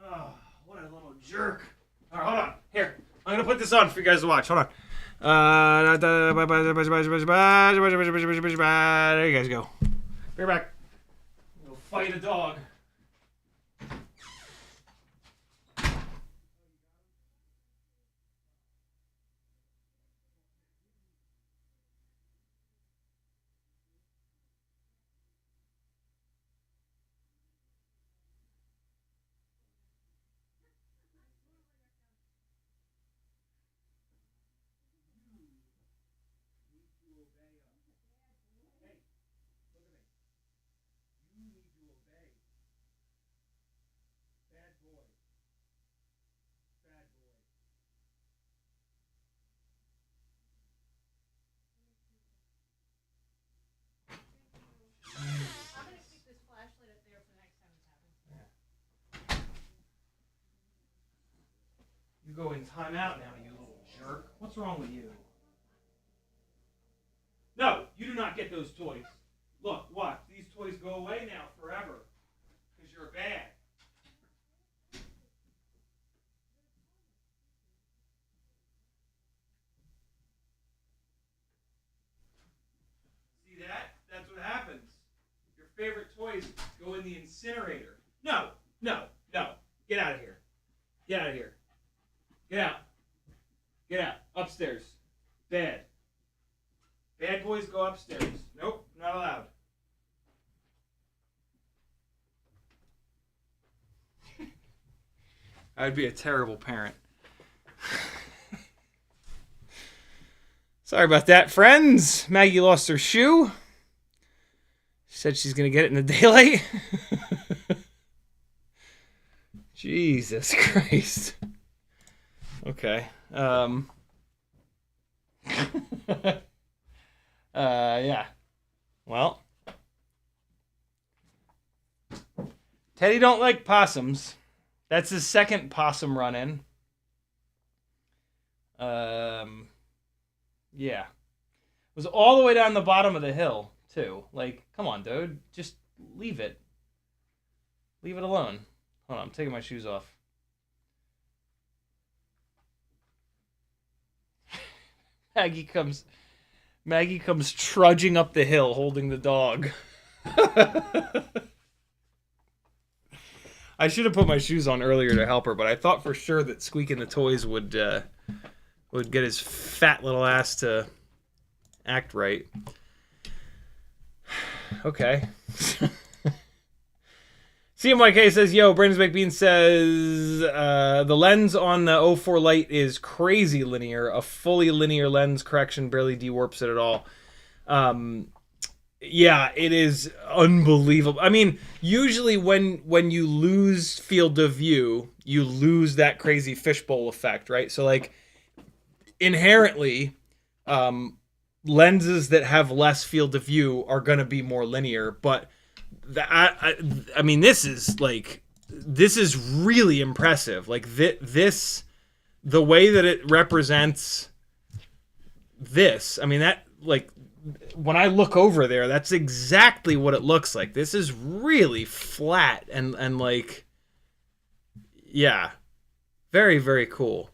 Oh, what a little jerk. All right, hold on. Here, I'm going to put this on for you guys to watch. Hold on. There you guys go. Be right back. We'll fight a dog. You go in timeout now, you little jerk. What's wrong with you? No, you do not get those toys. Look, watch. These toys go away now forever. Because you're bad. See that? That's what happens. Your favorite toys go in the incinerator. No, no, no. Get out of here. Get out of here. Get out. Get out. Upstairs. Bad. Bad boys go upstairs. Nope, not allowed. I'd be a terrible parent. Sorry about that, friends. Maggie lost her shoe. She said she's going to get it in the daylight. Jesus Christ. Okay. Yeah. Well. Teddy don't like possums. That's his second possum run-in. Yeah. It was all the way down the bottom of the hill, too. Like, come on, dude. Just leave it. Leave it alone. Hold on, I'm taking my shoes off. Maggie comes trudging up the hill holding the dog. I should have put my shoes on earlier to help her, but I thought for sure that squeaking the toys would get his fat little ass to act right. Okay. CMYK says, yo, Brandon's Baked Bean says, the lens on the 04 Lite is crazy linear. A fully linear lens correction barely dewarps it at all. Yeah, it is unbelievable. I mean, usually when you lose field of view, you lose that crazy fishbowl effect, right? So, like, inherently, lenses that have less field of view are going to be more linear, but I mean, this is really impressive. Like this, the way that it represents this. I mean, that, like, when I look over there, that's exactly what it looks like. This is really flat and like, yeah, very, very cool.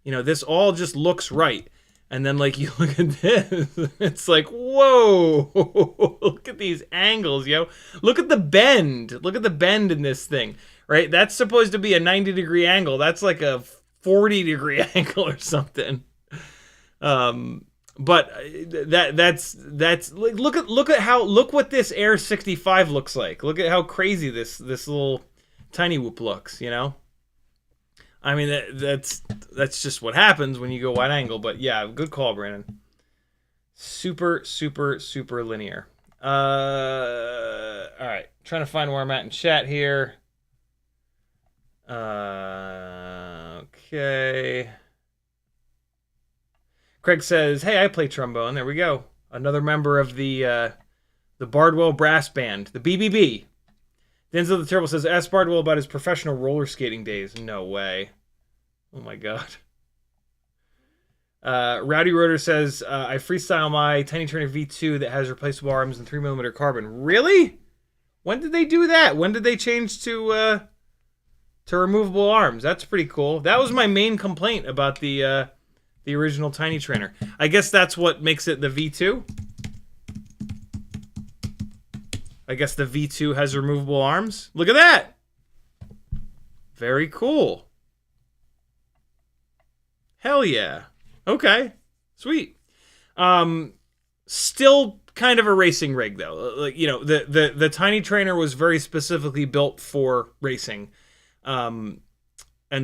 You know, this all just looks right. And then, like, you look at this, it's like, whoa, look at these angles, yo. Look at the bend. Look at the bend in this thing, right? That's supposed to be a 90-degree angle. That's like a 40-degree angle or something. But that's like, look what this Air 65 looks like. Look at how crazy this little tiny whoop looks, you know? I mean, that's just what happens when you go wide angle. But yeah, good call, Brandon. Super, super, super linear. All right, trying to find where I'm at in chat here. Okay. Craig says, "Hey, I play trombone." There we go. Another member of the Bardwell Brass Band, the BBB. Denzel the Terrible says, ask Bardwell about his professional roller skating days. No way. Oh my god. Rowdy Rotor says, I freestyle my Tiny Trainer V2 that has replaceable arms and 3mm carbon. Really? When did they do that? When did they change to removable arms? That's pretty cool. That was my main complaint about the original Tiny Trainer. I guess that's what makes it the V2. I guess the V2 has removable arms. Look at that. Very cool. Hell yeah. Okay. Sweet. Still kind of a racing rig though. Like, you know, the Tiny Trainer was very specifically built for racing. And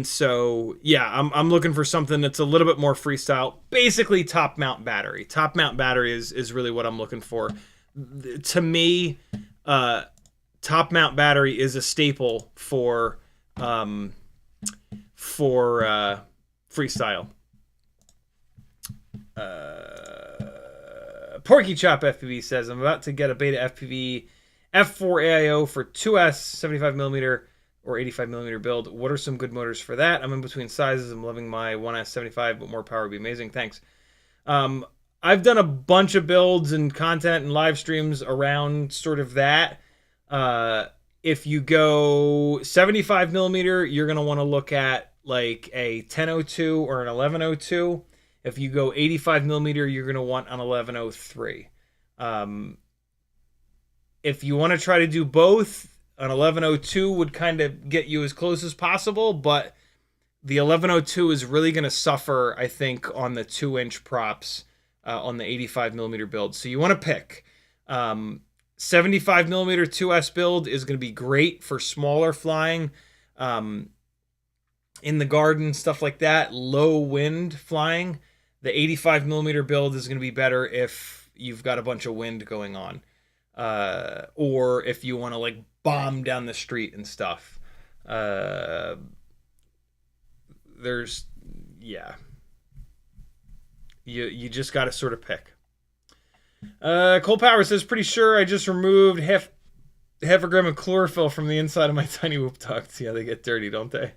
so, yeah, I'm looking for something that's a little bit more freestyle. Basically top mount battery. Top mount battery is really what I'm looking for. To me, top mount battery is a staple for freestyle. Porky Chop FPV says, I'm about to get a BetaFPV F4 AIO for 2S 75mm or 85mm build. What are some good motors for that? I'm in between sizes. I'm loving my 1S 75, but more power would be amazing. Thanks. I've done a bunch of builds and content and live streams around sort of that. If you go 75mm, you're going to want to look at like a 1002 or an 1102. If you go 85mm, you're going to want an 1103. If you want to try to do both, an 1102 would kind of get you as close as possible, but the 1102 is really going to suffer, I think, on the 2-inch props on the 85mm build. So you want to pick. 75mm 2S build is going to be great for smaller flying. in the garden, stuff like that, low wind flying, the 85 millimeter build is going to be better if you've got a bunch of wind going on, or if you want to like bomb down the street and stuff. There's, yeah, you just got to sort of pick. Cole Power says, pretty sure I just removed half a gram of chlorophyll from the inside of my tiny whoop ducts. Yeah, they get dirty, don't they?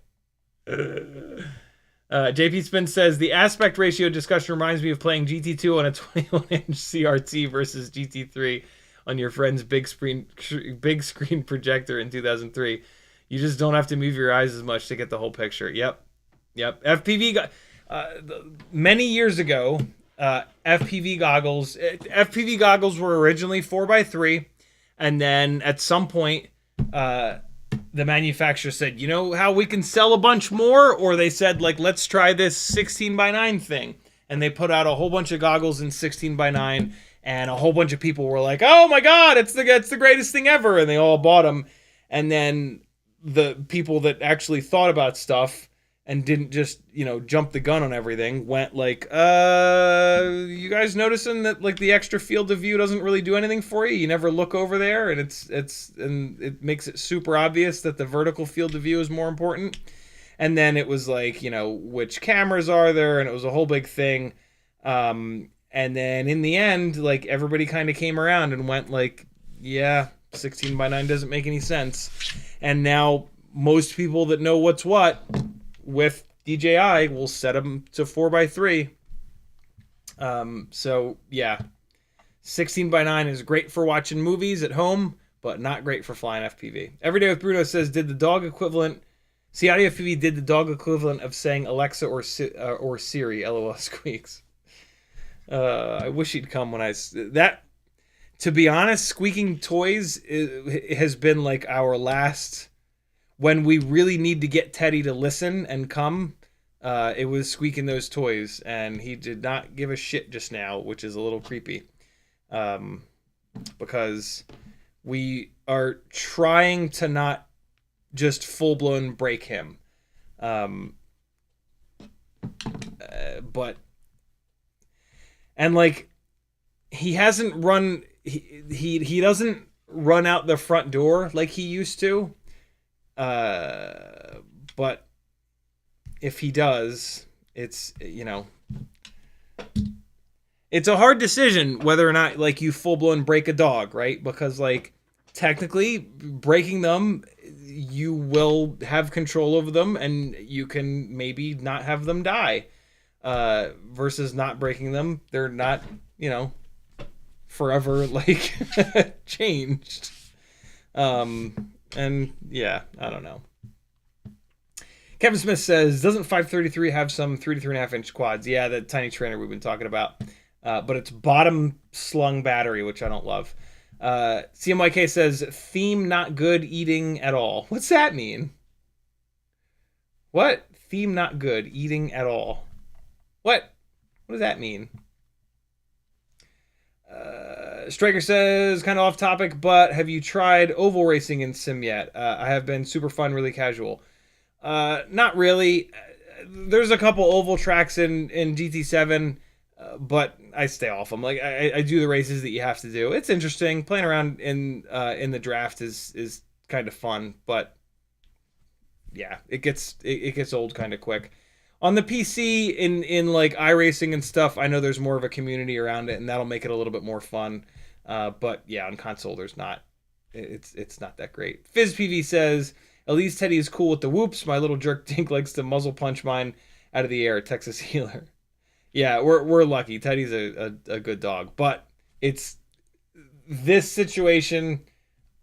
JP Spin says, the aspect ratio discussion reminds me of playing GT2 on a 21-inch CRT versus GT3 on your friend's big screen projector in 2003. You just don't have to move your eyes as much to get the whole picture. Yep. FPV got many years ago. FPV goggles were originally 4x3, and then at some point, the manufacturer said, you know how we can sell a bunch more? Or they said, like, let's try this 16x9 thing. And they put out a whole bunch of goggles in 16x9, and a whole bunch of people were like, oh my God, it's the greatest thing ever. And they all bought them. And then the people that actually thought about stuff and didn't just, jump the gun on everything went like, you guys noticing that like the extra field of view doesn't really do anything for you? You never look over there, and it makes it super obvious that the vertical field of view is more important. And then it was like, which cameras are there? And it was a whole big thing. And then in the end, like everybody kind of came around and went like, yeah, 16x9 doesn't make any sense. And now most people that know what's what with DJI will set them to 4x3. So yeah, 16x9 is great for watching movies at home, but not great for flying FPV. Everyday with Bruno says, CiottiFPV did the dog equivalent of saying Alexa or Siri, LOL squeaks. I wish he'd come when to be honest, squeaking toys has been like our last, when we really need to get Teddy to listen and come, it was squeaking those toys, and he did not give a shit just now, which is a little creepy, because we are trying to not just full-blown break him, but, and like, he hasn't run, he doesn't run out the front door like he used to. But if he does, it's, it's a hard decision whether or not like you full blown break a dog, right? Because like technically breaking them, you will have control over them and you can maybe not have them die, versus not breaking them. They're not, forever like changed. And yeah, I don't know. Kevin Smith says, doesn't 533 have some 3 to 3.5 inch quads? Yeah, that tiny trainer we've been talking about. But it's bottom slung battery, which I don't love. CMYK says, theme not good, eating at all. What's that mean? What? Theme not good, eating at all. What does that mean? Striker says, kind of off topic, but have you tried oval racing in sim yet? I have been super fun, really casual. Not really. There's a couple oval tracks in GT7, but I stay off them. Like I do the races that you have to do. It's interesting. Playing around in the draft is kind of fun, but yeah, it gets old kind of quick. On the PC, in like iRacing and stuff, I know there's more of a community around it, and that'll make it a little bit more fun. But yeah, on console, there's not. It's not that great. FizzPV says, at least Teddy is cool with the whoops. My little jerk dink likes to muzzle punch mine out of the air. Texas healer. Yeah, we're lucky. Teddy's a good dog, but this situation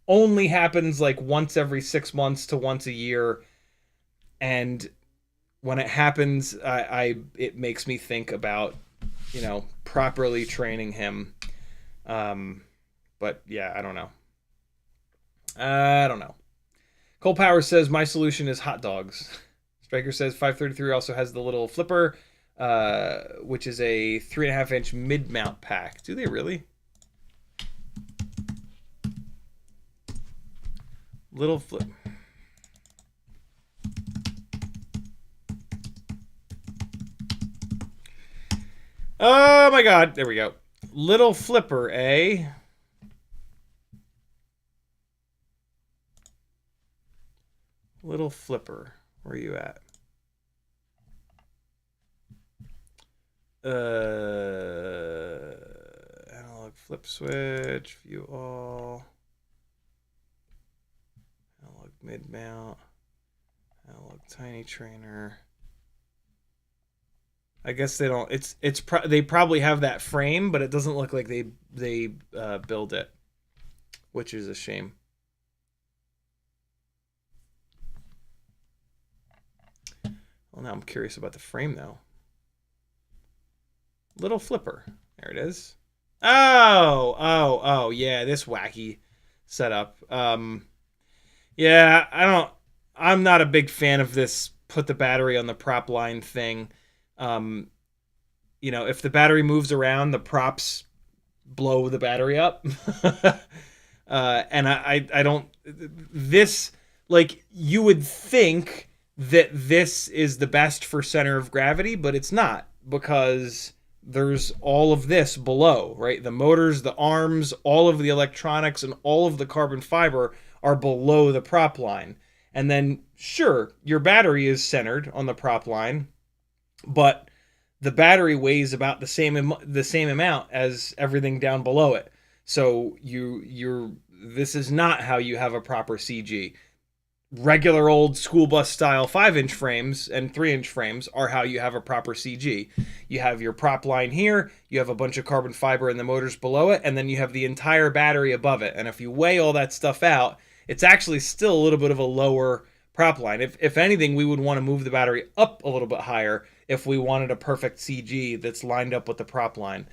only happens like once every 6 months to once a year, and when it happens, it makes me think about, properly training him. But yeah, I don't know. Cole Power says, my solution is hot dogs. Striker says 533 also has the little flipper, which is a 3.5 inch mid mount pack. Do they really? Little flip. Oh my god, there we go. Little flipper, eh? Little flipper, where are you at? Analog flip switch, view all. Analog mid mount. Analog tiny trainer. I guess they don't. They probably have that frame, but it doesn't look like they build it, which is a shame. Well, now I'm curious about the frame though. Little flipper. There it is. Oh, yeah, this wacky setup. Yeah, I'm not a big fan of this put the battery on the prop line thing. You know, if the battery moves around, the props blow the battery up. And I don't, this, like, you would think that this is the best for center of gravity, but it's not, because there's all of this below, right? The motors, the arms, all of the electronics, and all of the carbon fiber are below the prop line. And then, sure, your battery is centered on the prop line, but the battery weighs about the same amount as everything down below it. So this is not how you have a proper CG. Regular old school bus style 5-inch frames and 3-inch frames are how you have a proper CG. You have your prop line here, you have a bunch of carbon fiber in the motors below it, and then you have the entire battery above it. And if you weigh all that stuff out, it's actually still a little bit of a lower prop line. If anything, we would want to move the battery up a little bit higher if we wanted a perfect CG that's lined up with the prop line.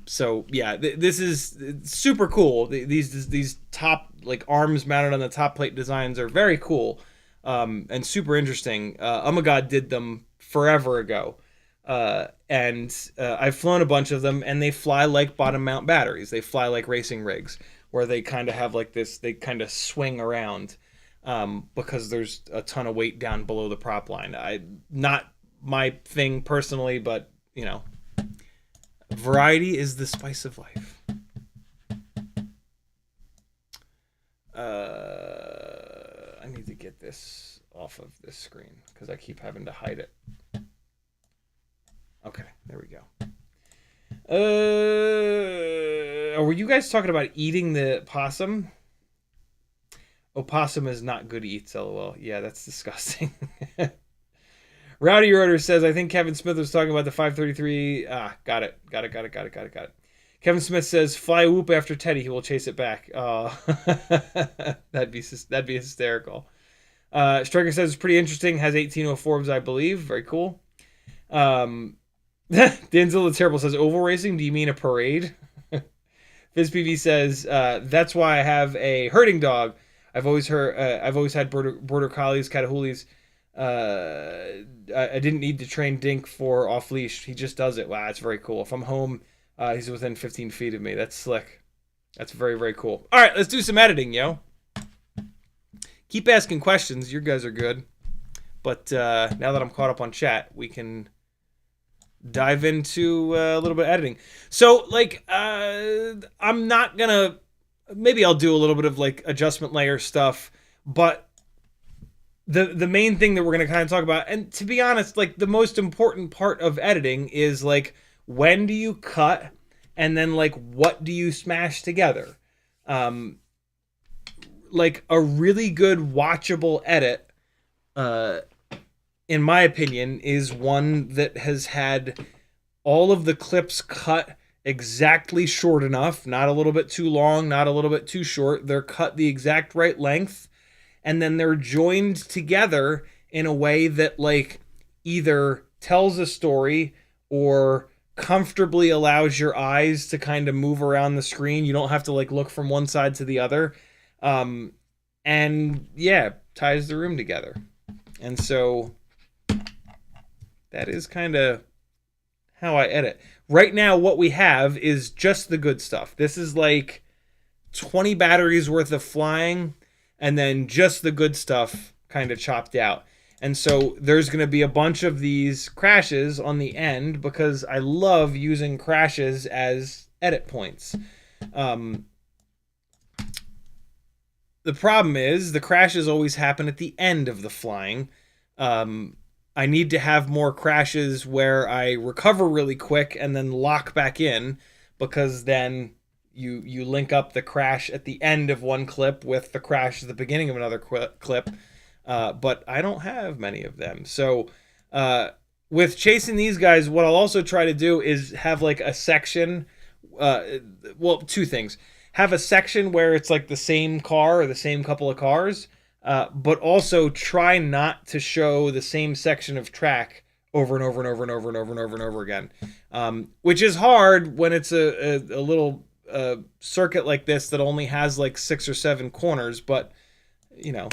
So yeah, this is super cool. These top, like, arms mounted on the top plate designs are very cool, and super interesting. Umagod did them forever ago, and I've flown a bunch of them, and they fly like bottom mount batteries. They fly like racing rigs, where they kind of have like this, they kind of swing around, because there's a ton of weight down below the prop line. Not my thing personally, but you know, variety is the spice of life. I need to get this off of this screen because I keep having to hide it. Okay, there we go. Were you guys talking about eating the possum? Opossum is not good eats, lol. Yeah, that's disgusting. Rowdy Rotor says, I think Kevin Smith was talking about the 533. Got it. Kevin Smith says, fly a whoop after Teddy. He will chase it back. Oh, that'd be hysterical. Striker says, it's pretty interesting. Has 1804s, I believe. Very cool. Danzilla the Terrible says, oval racing? Do you mean a parade? FizzPV says, that's why I have a herding dog. I've always had border collies, catahoulies. I didn't need to train Dink for off leash. He just does it. Wow, that's very cool. If I'm home, he's within 15 feet of me. That's slick. That's very, very cool. All right, let's do some editing, yo. Keep asking questions. You guys are good. But now that I'm caught up on chat, we can dive into a little bit of editing. So, like, I'm not gonna. Maybe I'll do a little bit of like adjustment layer stuff, but the main thing that we're going to kind of talk about, and to be honest, like, the most important part of editing is, like, when do you cut, and then, like, what do you smash together? Like, a really good watchable edit, in my opinion, is one that has had all of the clips cut exactly short enough, not a little bit too long, not a little bit too short. They're cut the exact right length, and then they're joined together in a way that, like, either tells a story or comfortably allows your eyes to kind of move around the screen. You don't have to, like, look from one side to the other. And yeah, ties the room together. And so that is kind of how I edit. Right now, what we have is just the good stuff. This is like 20 batteries worth of flying, and then just the good stuff kind of chopped out. And so there's going to be a bunch of these crashes on the end because I love using crashes as edit points. The problem is the crashes always happen at the end of the flying. I need to have more crashes where I recover really quick and then lock back in, because then you link up the crash at the end of one clip with the crash at the beginning of another clip. But I don't have many of them. So with chasing these guys, what I'll also try to do is have like a section. Well, two things. Have a section where it's like the same car or the same couple of cars, but also try not to show the same section of track over and over and over and over and over and over and over again, which is hard when it's a little circuit like this that only has like 6 or 7 corners. But you know,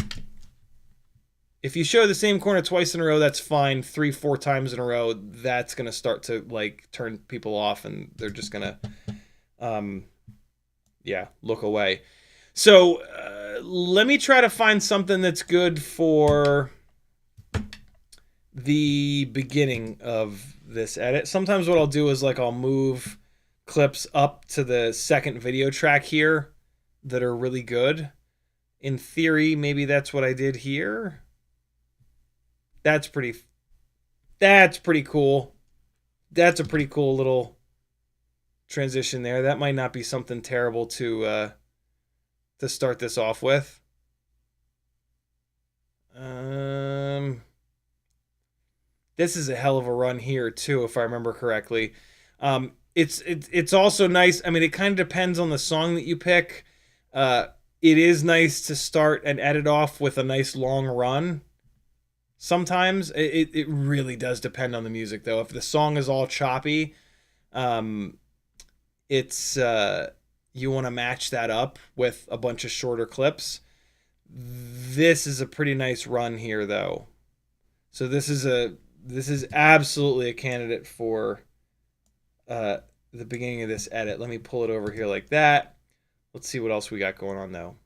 if you show the same corner twice in a row, that's fine. 3, 4 times in a row, that's gonna start to like turn people off, and they're just gonna yeah, look away. So let me try to find something that's good for the beginning of this edit. Sometimes what I'll do is like I'll move clips up to the second video track here that are really good. In theory, maybe that's what I did here. That's pretty cool. That's a pretty cool little transition there. That might not be something terrible to start this off with. This is a hell of a run here too, if I remember correctly. It's also nice. I mean, it kind of depends on the song that you pick. It is nice to start and edit off with a nice long run. Sometimes it really does depend on the music though. If the song is all choppy, it's you want to match that up with a bunch of shorter clips. This is a pretty nice run here though. So this is absolutely a candidate for the beginning of this edit. Let me pull it over here like that. Let's see what else we got going on though.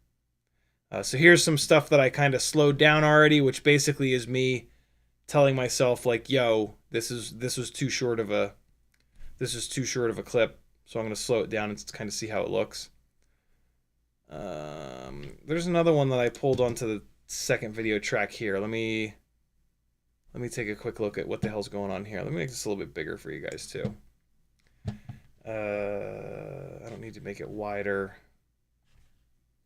So here's some stuff that I kind of slowed down already, which basically is me telling myself like, yo, this was too short of a clip. So I'm going to slow it down and kind of see how it looks. There's another one that I pulled onto the second video track here. Let me take a quick look at what the hell's going on here. Let me make this a little bit bigger for you guys too. I don't need to make it wider.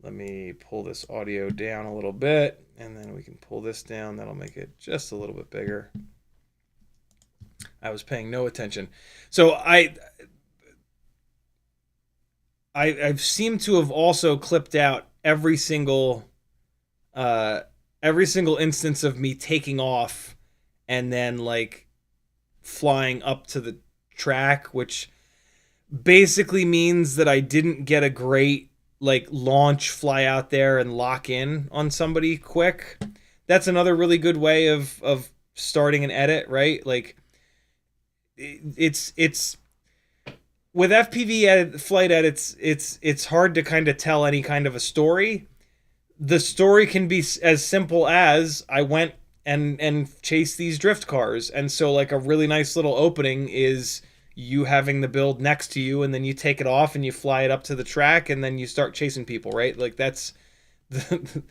Let me pull this audio down a little bit, and then we can pull this down. That'll make it just a little bit bigger. I was paying no attention. So I've seemed to have also clipped out every single instance of me taking off and then like flying up to the track, which basically means that I didn't get a great like launch, fly out there and lock in on somebody quick. That's another really good way of starting an edit, right? Like it's with FPV flight edits, it's hard to kind of tell any kind of a story. The story can be as simple as I went and chased these drift cars, and so like a really nice little opening is you having the build next to you, and then you take it off and you fly it up to the track, and then you start chasing people, right? Like that's the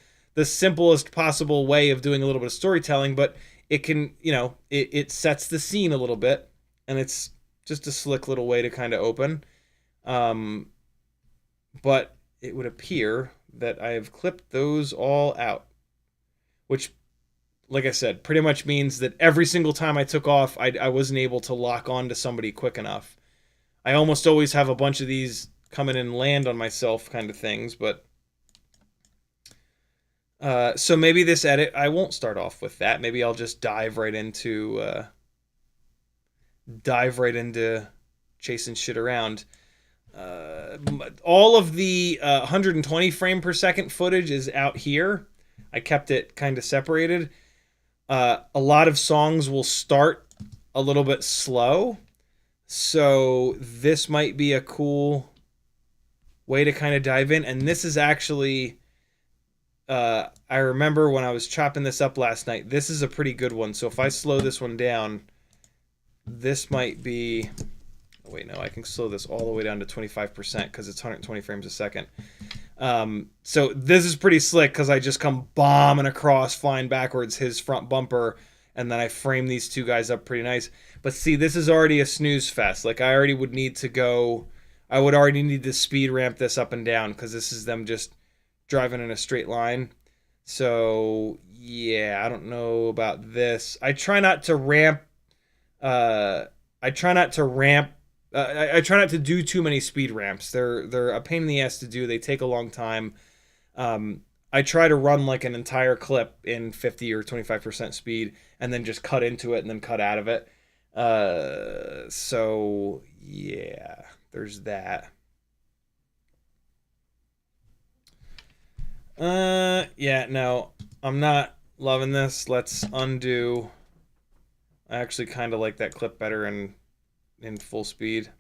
simplest possible way of doing a little bit of storytelling, but it can, you know, it sets the scene a little bit, and it's just a slick little way to kind of open. But it would appear that I have clipped those all out, which, like I said, pretty much means that every single time I took off, I wasn't able to lock on to somebody quick enough. I almost always have a bunch of these come in and land on myself kind of things, but so maybe this edit, I won't start off with that. Maybe I'll just dive right into chasing shit around. All of the 120 frame per second footage is out here. I kept it kind of separated. A lot of songs will start a little bit slow, so this might be a cool way to kind of dive in. And this is actually I remember when I was chopping this up last night, this is a pretty good one. So if I slow this one down, this might be... Oh, wait, no, I can slow this all the way down to 25% because it's 120 frames a second. So this is pretty slick because I just come bombing across, flying backwards his front bumper, and then I frame these two guys up pretty nice. But see, this is already a snooze fest. Like, I already would need to go... I would already need to speed ramp this up and down because this is them just driving in a straight line. So, yeah, I don't know about this. I try not to ramp... I try not to ramp... I try not to do too many speed ramps. They're a pain in the ass to do. They take a long time. I try to run like an entire clip in 50 or 25% speed and then just cut into it and then cut out of it. So, yeah, there's that. Yeah, no, I'm not loving this. Let's undo. I actually kind of like that clip better in full speed.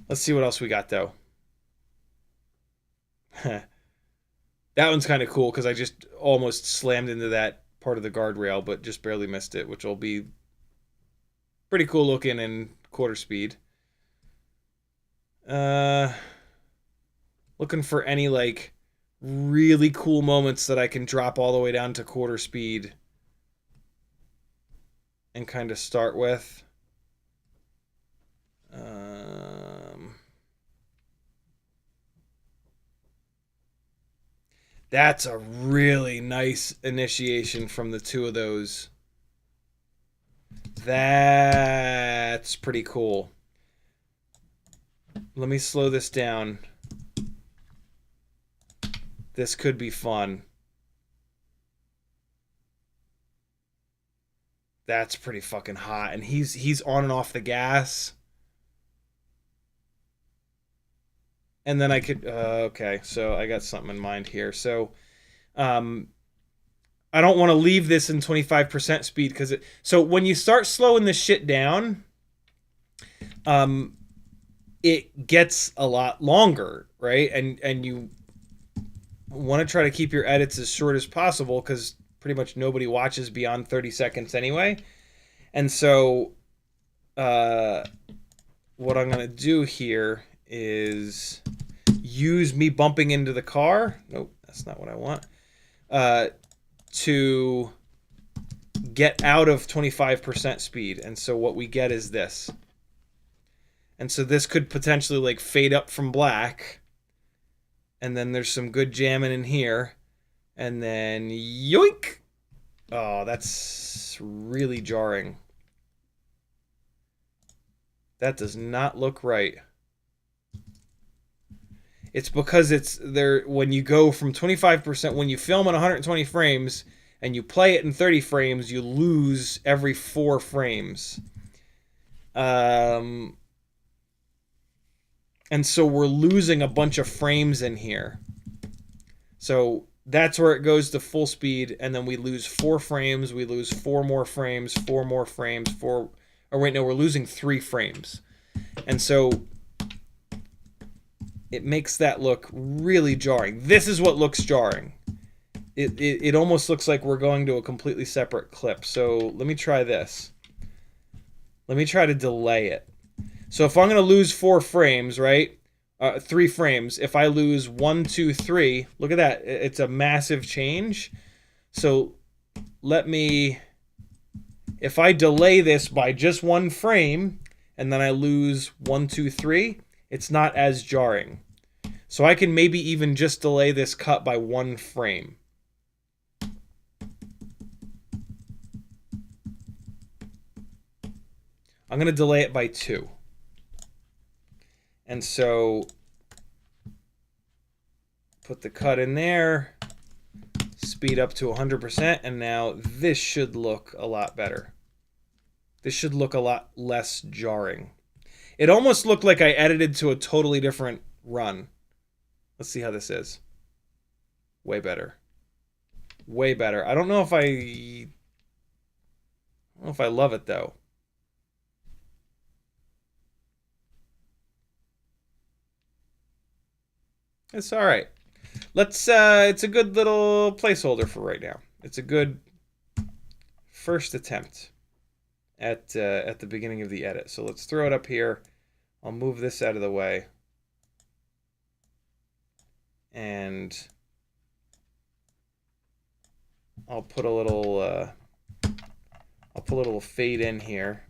Let's see what else we got, though. That one's kind of cool because I just almost slammed into that part of the guardrail, but just barely missed it, which will be pretty cool looking in quarter speed. Looking for any, like, really cool moments that I can drop all the way down to quarter speed and kind of start with. That's a really nice initiation from the two of those. That's pretty cool. Let me slow this down. This could be fun. That's pretty fucking hot. And he's on and off the gas. And then I could... okay, so I got something in mind here. So, I don't want to leave this in 25% speed because it... So when you start slowing this shit down, it gets a lot longer, right? And you want to try to keep your edits as short as possible because pretty much nobody watches beyond 30 seconds anyway. And so, what I'm going to do here is use me bumping into the car. Nope, that's not what I want. To get out of 25% speed. And so what we get is this. And so this could potentially like fade up from black. And then there's some good jamming in here. And then yoink. Oh, that's really jarring. That does not look right. It's because it's there when you go from 25%, when you film at 120 frames and you play it in 30 frames, you lose every 4 frames. And so we're losing a bunch of frames in here. So that's where it goes to full speed, and then we lose 4 frames, we lose 4 more frames, 4 more frames, 4... Oh, wait, no, we're losing 3 frames. And so it makes that look really jarring. This is what looks jarring. It almost looks like we're going to a completely separate clip. So let me try this. Let me try to delay it. So if I'm going to lose 4 frames, right? 3 frames. If I lose 1, 2, 3, look at that. It's a massive change. So let me... If I delay this by just 1 frame, and then I lose 1, 2, 3, it's not as jarring. So I can maybe even just delay this cut by 1 frame. I'm going to delay it by 2. And so put the cut in there, speed up to 100%, and now this should look a lot better. This should look a lot less jarring. It almost looked like I edited to a totally different run. Let's see how this is. Way better. Way better. I don't know if I love it though. It's all right. Let's it's a good little placeholder for right now. It's a good first attempt at the beginning of the edit. So let's throw it up here. I'll move this out of the way. And I'll put a little fade in here.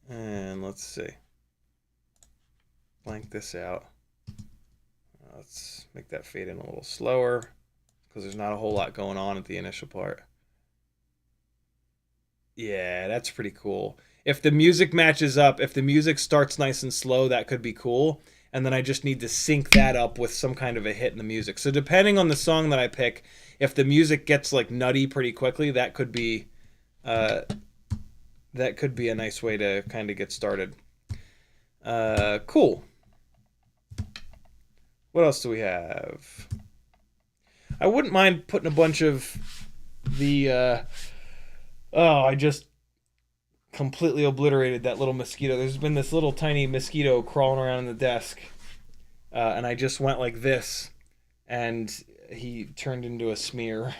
And let's see. Blank this out. Let's make that fade in a little slower because there's not a whole lot going on at the initial part. Yeah, that's pretty cool. If the music matches up, if the music starts nice and slow, that could be cool. And then I just need to sync that up with some kind of a hit in the music. So depending on the song that I pick, if the music gets like nutty pretty quickly, that could be a nice way to kind of get started. Cool. What else do we have? I wouldn't mind putting a bunch of the I just completely obliterated that little mosquito. There's been this little tiny mosquito crawling around in the desk, and I just went like this, and he turned into a smear.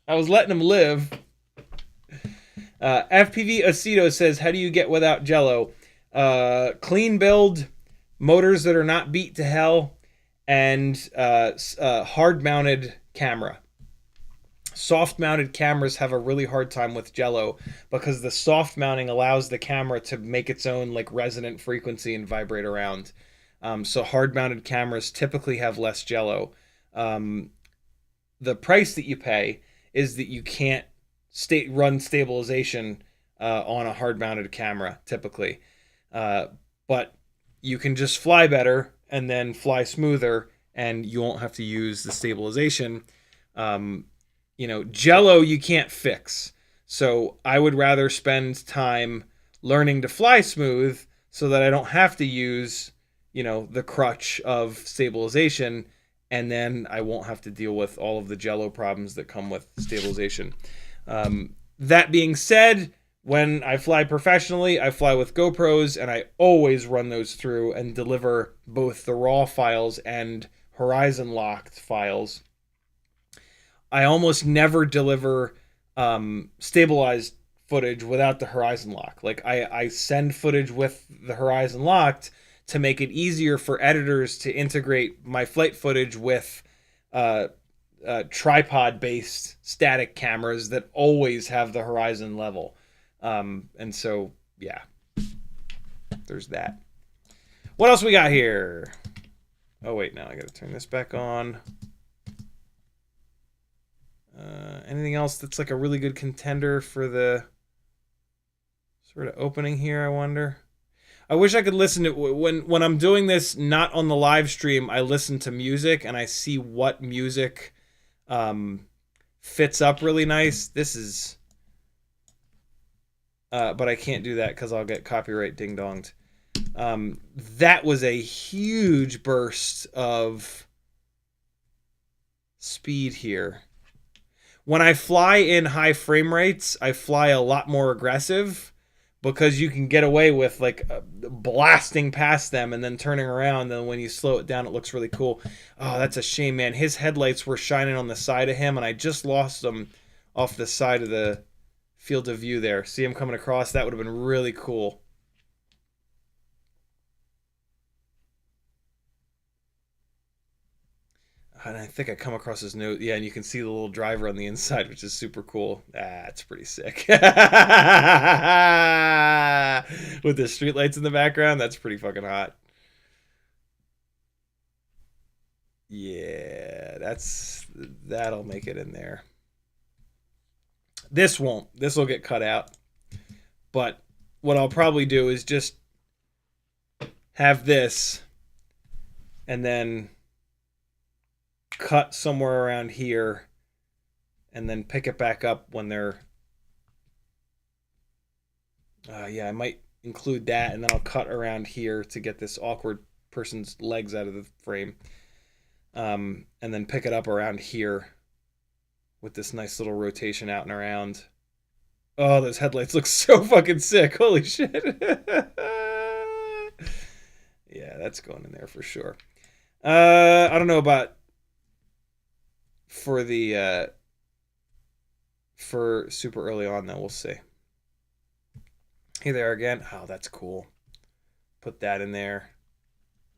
I was letting him live. FPV Aceto says, how do you get without jello? Clean build, motors that are not beat to hell, and hard-mounted camera. Soft-mounted cameras have a really hard time with jello because the soft mounting allows the camera to make its own like resonant frequency and vibrate around. So hard-mounted cameras typically have less jello. The price that you pay is that you can't run stabilization on a hard-mounted camera typically, but you can just fly better and then fly smoother, and you won't have to use the stabilization. Jello you can't fix. So I would rather spend time learning to fly smooth so that I don't have to use, the crutch of stabilization, and then I won't have to deal with all of the jello problems that come with stabilization. That being said, when I fly professionally, I fly with GoPros, and I always run those through and deliver both the raw files and horizon locked files. I almost never deliver stabilized footage without the horizon lock. Like I send footage with the horizon locked to make it easier for editors to integrate my flight footage with tripod-based static cameras that always have the horizon level. And so, yeah, there's that. What else we got here? Oh, wait, now I got to turn this back on. Anything else that's like a really good contender for the sort of opening here, I wonder? I wish I could listen to when I'm doing this not on the live stream. I listen to music and I see what music fits up really nice. This is but I can't do that because I'll get copyright ding-donged. That was a huge burst of speed here. When I fly in high frame rates, I fly a lot more aggressive because you can get away with like blasting past them and then turning around. And when you slow it down, it looks really cool. Oh, that's a shame, man. His headlights were shining on the side of him, and I just lost them off the side of the field of view there. See him coming across? That would have been really cool. And I think I come across his nose. Yeah, and you can see the little driver on the inside, which is super cool. That's pretty sick. With the streetlights in the background, that's pretty fucking hot. Yeah, that'll make it in there. This won't. This will get cut out. But what I'll probably do is just have this and then cut somewhere around here and then pick it back up when they're yeah, I might include that, and then I'll cut around here to get this awkward person's legs out of the frame, and then pick it up around here with this nice little rotation out and around. Oh, those headlights look so fucking sick. Holy shit. Yeah, that's going in there for sure. I don't know about for the for super early on though. We'll see. Hey there again. Oh, that's cool. Put that in there.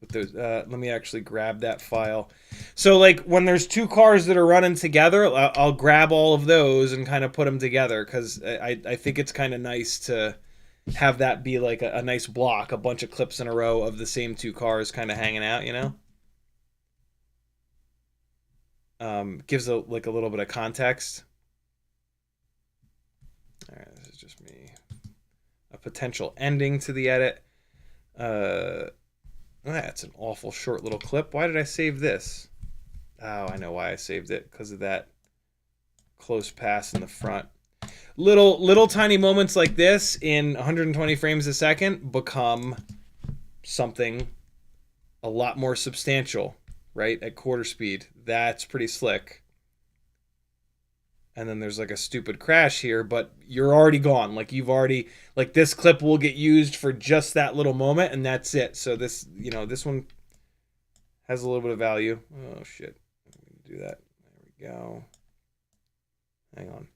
With those, let me actually grab that file. So like when there's two cars that are running together, I'll grab all of those and kind of put them together because I think it's kind of nice to have that be like a nice block, a bunch of clips in a row of the same two cars kind of hanging out, you know? Gives like a little bit of context. All right, this is just me. A potential ending to the edit. That's an awful short little clip. Why did I save this? Oh, I know why I saved it. Because of that close pass in the front. Little tiny moments like this in 120 frames a second become something a lot more substantial, right? At quarter speed. That's pretty slick. And then there's like a stupid crash here, but you're already gone. Like you've already, like this clip will get used for just that little moment and that's it. So this, you know, this one has a little bit of value. Oh shit. Do that. There we go. Hang on.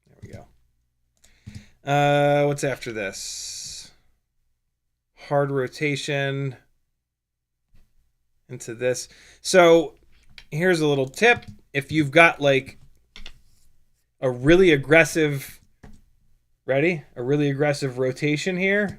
There we go. What's after this? Hard rotation into this. So here's a little tip. If you've got like a really aggressive, a really aggressive rotation here,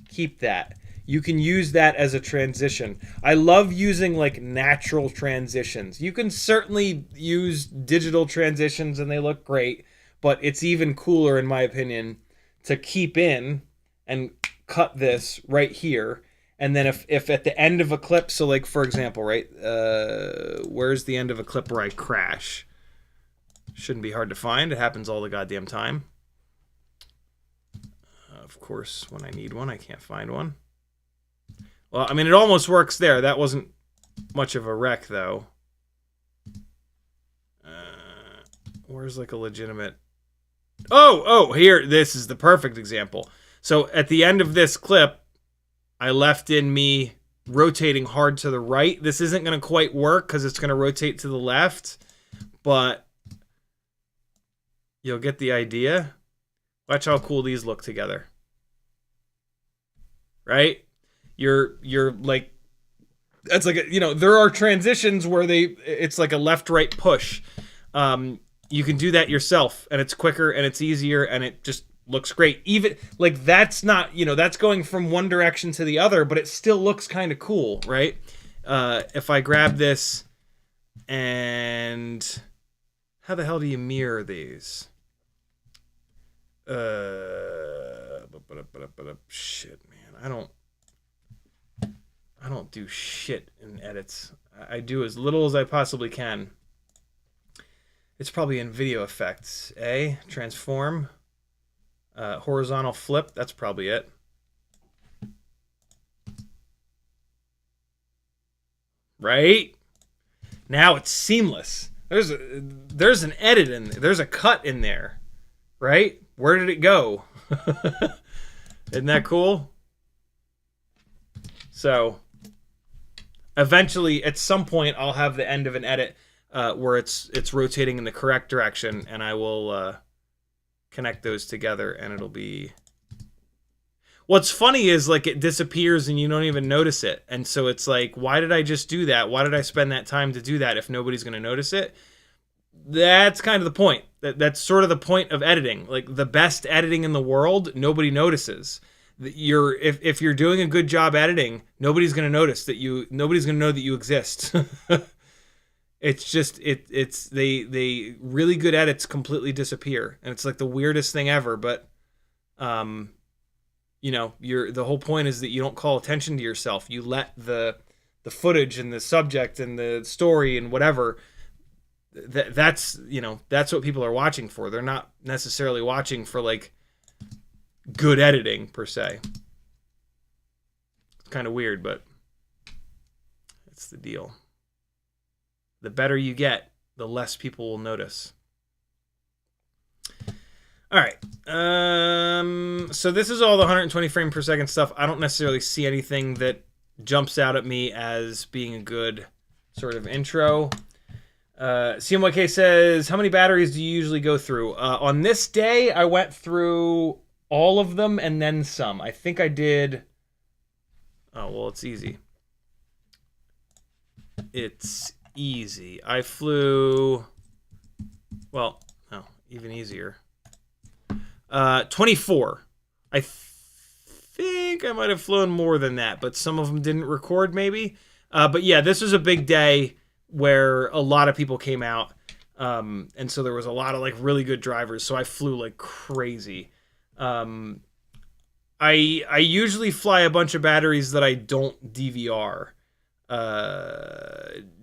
keep that. You can use that as a transition. I love using like natural transitions. You can certainly use digital transitions and they look great, but it's even cooler in my opinion to keep in and cut this right here. And then if at the end of a clip, so like for example, right, where's the end of a clip where I crash? Shouldn't be hard to find. It happens all the goddamn time. Of course, when I need one, I can't find one. Well, I mean, it almost works there. That wasn't much of a wreck, though. Where's like a legitimate... Oh, here. This is the perfect example. So at the end of this clip, I left in me rotating hard to the right. This isn't going to quite work because it's going to rotate to the left, but you'll get the idea. Watch how cool these look together. Right? You're like, that's like, you know, there are transitions where it's like a left-right push. You can do that yourself and it's quicker and it's easier and it just looks great. Even like that's not, you know, that's going from one direction to the other, but it still looks kind of cool, right? If I grab this and how the hell do you mirror these? Shit, man. I don't do shit in edits. I do as little as I possibly can. It's probably in video effects. Transform. Horizontal flip, that's probably it. Right? Now it's seamless. There's an edit in there. There's a cut in there. Right? Where did it go? Isn't that cool? So eventually at some point I'll have the end of an edit where it's rotating in the correct direction and I will connect those together and it'll be... What's funny is like it disappears and you don't even notice it. And so it's like, why did I just do that? Why did I spend that time to do that if nobody's going to notice it? That's kind of the point. That's sort of the point of editing. Like the best editing in the world, nobody notices. If you're doing a good job editing, nobody's going to notice that nobody's going to know that you exist. It's just they really good edits completely disappear, and it's like the weirdest thing ever. But, you know, the whole point is that you don't call attention to yourself. You let the footage and the subject and the story and whatever. That's what people are watching for. They're not necessarily watching for like good editing per se. It's kind of weird, but it's the deal. The better you get, the less people will notice. All right. So this is all the 120 frame per second stuff. I don't necessarily see anything that jumps out at me as being a good sort of intro. CMYK says, how many batteries do you usually go through? On this day, I went through all of them and then some. I think I did... Oh, well, it's easy. It's easy. I flew... Well, no, even easier. 24. I think I might have flown more than that, but some of them didn't record maybe. But yeah, this was a big day where a lot of people came out. And so there was a lot of like really good drivers. So I flew like crazy. I usually fly a bunch of batteries that I don't DVR.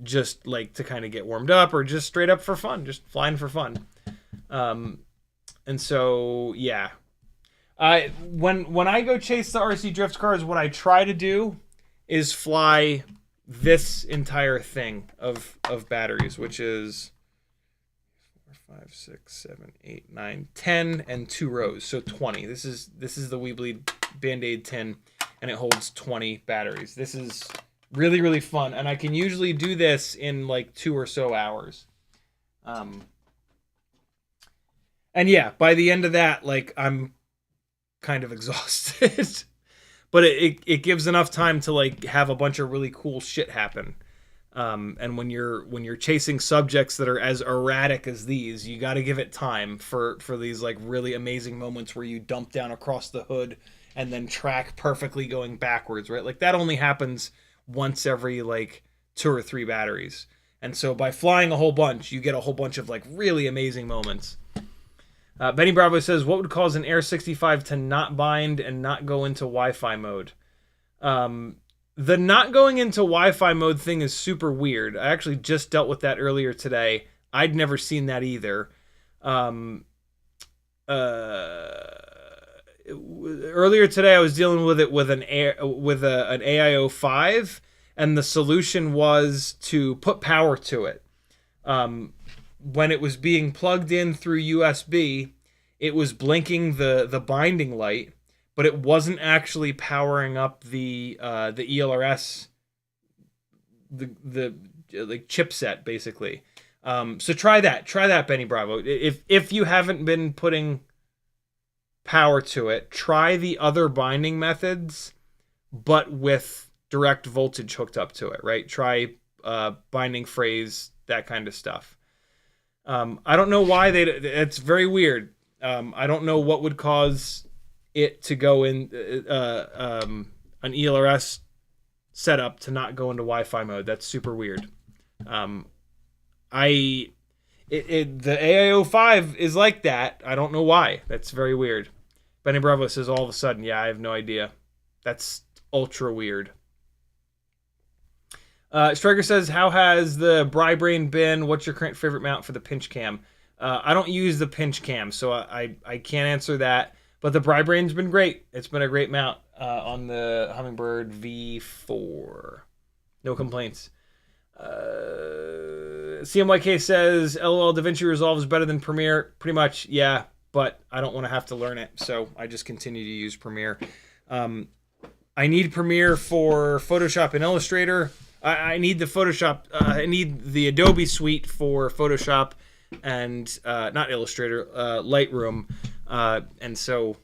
Just like to kind of get warmed up or just straight up for fun, just flying for fun. And so, yeah. When I go chase the RC drift cars, what I try to do is fly this entire thing of batteries, which is 4, 5, 6, 7, 8, 9, 10, and 2 rows, so 20. This is the WeBleed Band-Aid tin, and it holds 20 batteries. This is really, really fun, and I can usually do this in like 2 or so hours. And yeah, by the end of that, like, I'm kind of exhausted. But it gives enough time to like have a bunch of really cool shit happen. And when you're chasing subjects that are as erratic as these, you got to give it time for these like really amazing moments where you dump down across the hood and then track perfectly going backwards, right? Like that only happens once every like 2 or 3 batteries. And so by flying a whole bunch, you get a whole bunch of like really amazing moments. Benny Bravo says, what would cause an Air 65 to not bind and not go into Wi-Fi mode? The not going into Wi-Fi mode thing is super weird. I actually just dealt with that earlier today. I'd never seen that either. Earlier today, I was dealing with it with an AIO5, and the solution was to put power to it. When it was being plugged in through USB, it was blinking the binding light, but it wasn't actually powering up the ELRS, the like chipset basically. So try that, Benny Bravo. If you haven't been putting power to it, try the other binding methods, but with direct voltage hooked up to it. Right? Try binding phrase, that kind of stuff. I don't know why it's very weird. I don't know what would cause it to go in an ELRS setup to not go into Wi-Fi mode. That's super weird. The AIO5 is like that. I don't know why. That's very weird. Benny Bravo says all of a sudden, yeah, I have no idea. That's ultra weird. Striker says, how has the Brain been? What's your current favorite mount for the pinch cam? I don't use the pinch cam, so I can't answer that. But the Brain's been great. It's been a great mount on the Humminbird V4. No complaints. CMYK says, LOL, DaVinci Resolve is better than Premiere. Pretty much, yeah, but I don't want to have to learn it, so I just continue to use Premiere. I need Premiere for Photoshop and Illustrator. I need the Photoshop. I need the Adobe suite for Photoshop and not Illustrator, Lightroom. And so,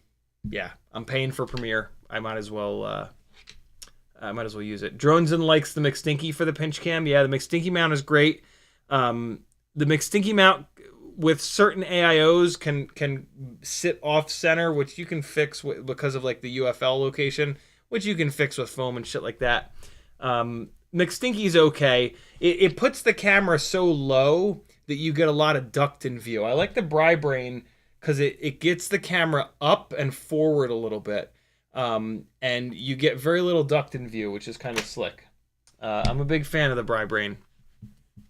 yeah, I'm paying for Premiere. I might as well use it. Dronesin likes the Mcstinky for the pinch cam. Yeah, the Mcstinky mount is great. The Mcstinky mount with certain AIOs can sit off center, which you can fix because of like the UFL location, which you can fix with foam and shit like that. Mcstinky's okay. It puts the camera so low that you get a lot of duct in view. I like the Brain because it gets the camera up and forward a little bit. And you get very little duct in view, which is kind of slick. I'm a big fan of the Brain.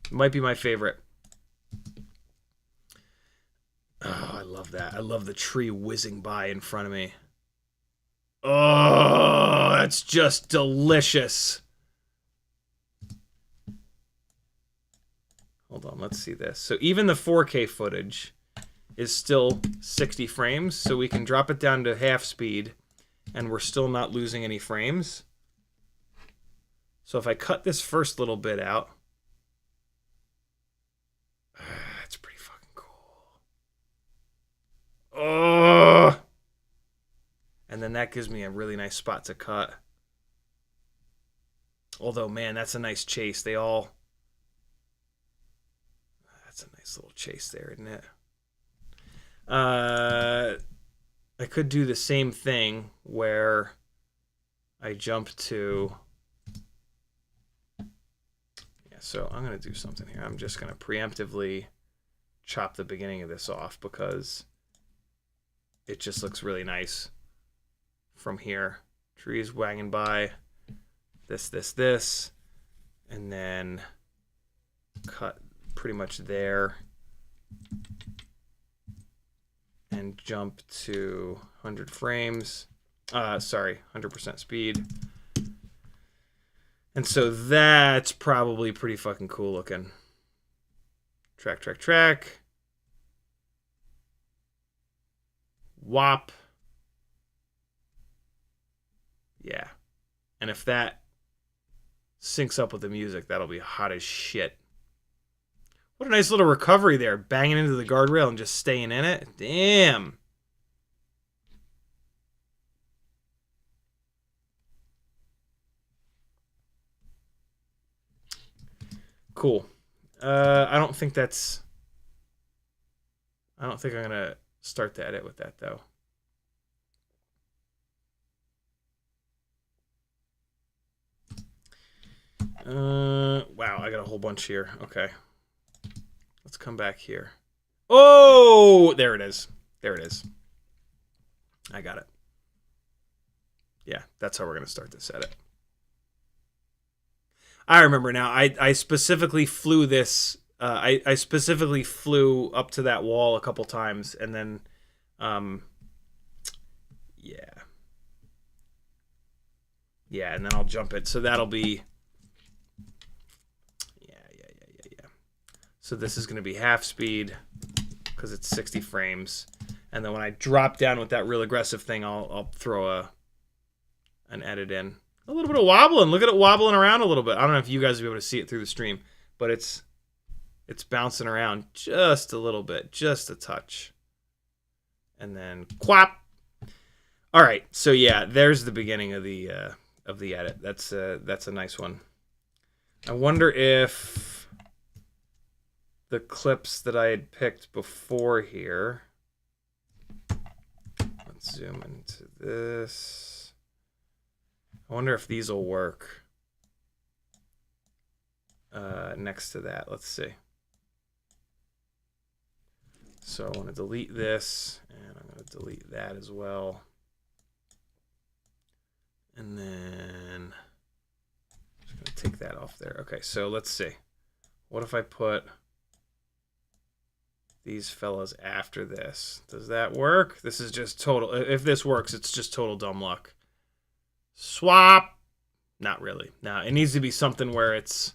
It might be my favorite. Oh, I love that. I love the tree whizzing by in front of me. Oh, that's just delicious. Hold on, let's see this. So even the 4K footage is still 60 frames, so we can drop it down to half speed, and we're still not losing any frames. So if I cut this first little bit out, that's pretty fucking cool. Oh! And then that gives me a really nice spot to cut. Although, man, that's a nice chase. That's a nice little chase there, isn't it? I could do the same thing where I jump to... Yeah, so I'm going to do something here. I'm just going to preemptively chop the beginning of this off because it just looks really nice from here. Trees wagging by. This, and then cut pretty much there and jump to 100 frames. Sorry, 100% speed. And so that's probably pretty fucking cool looking. Track. Whop. Yeah. And if that syncs up with the music, that'll be hot as shit. What a nice little recovery there. Banging into the guardrail and just staying in it. Damn. Cool. I don't think I'm going to start the edit with that, though. Wow, I got a whole bunch here. Okay. Let's come back here. Oh, there it is. I got it. Yeah, that's how we're going to start this edit. I remember now. I specifically flew this. I specifically flew up to that wall a couple times, and then, yeah, and then I'll jump it. So that'll be. So this is going to be half speed because it's 60 frames. And then when I drop down with that real aggressive thing, I'll throw an edit in. A little bit of wobbling. Look at it wobbling around a little bit. I don't know if you guys will be able to see it through the stream, but it's bouncing around just a little bit, just a touch. And then quap. All right. So yeah, there's the beginning of the edit. That's a nice one. I wonder if the clips that I had picked before here. Let's zoom into this. I wonder if these will work next to that. Let's see. So I want to delete this, and I'm going to delete that as well. And then I'm just going to take that off there. Okay, so let's see. What if I put these fellas after this? Does that work? This is just total. If this works, it's just total dumb luck. Swap. Not really. Now it needs to be something where it's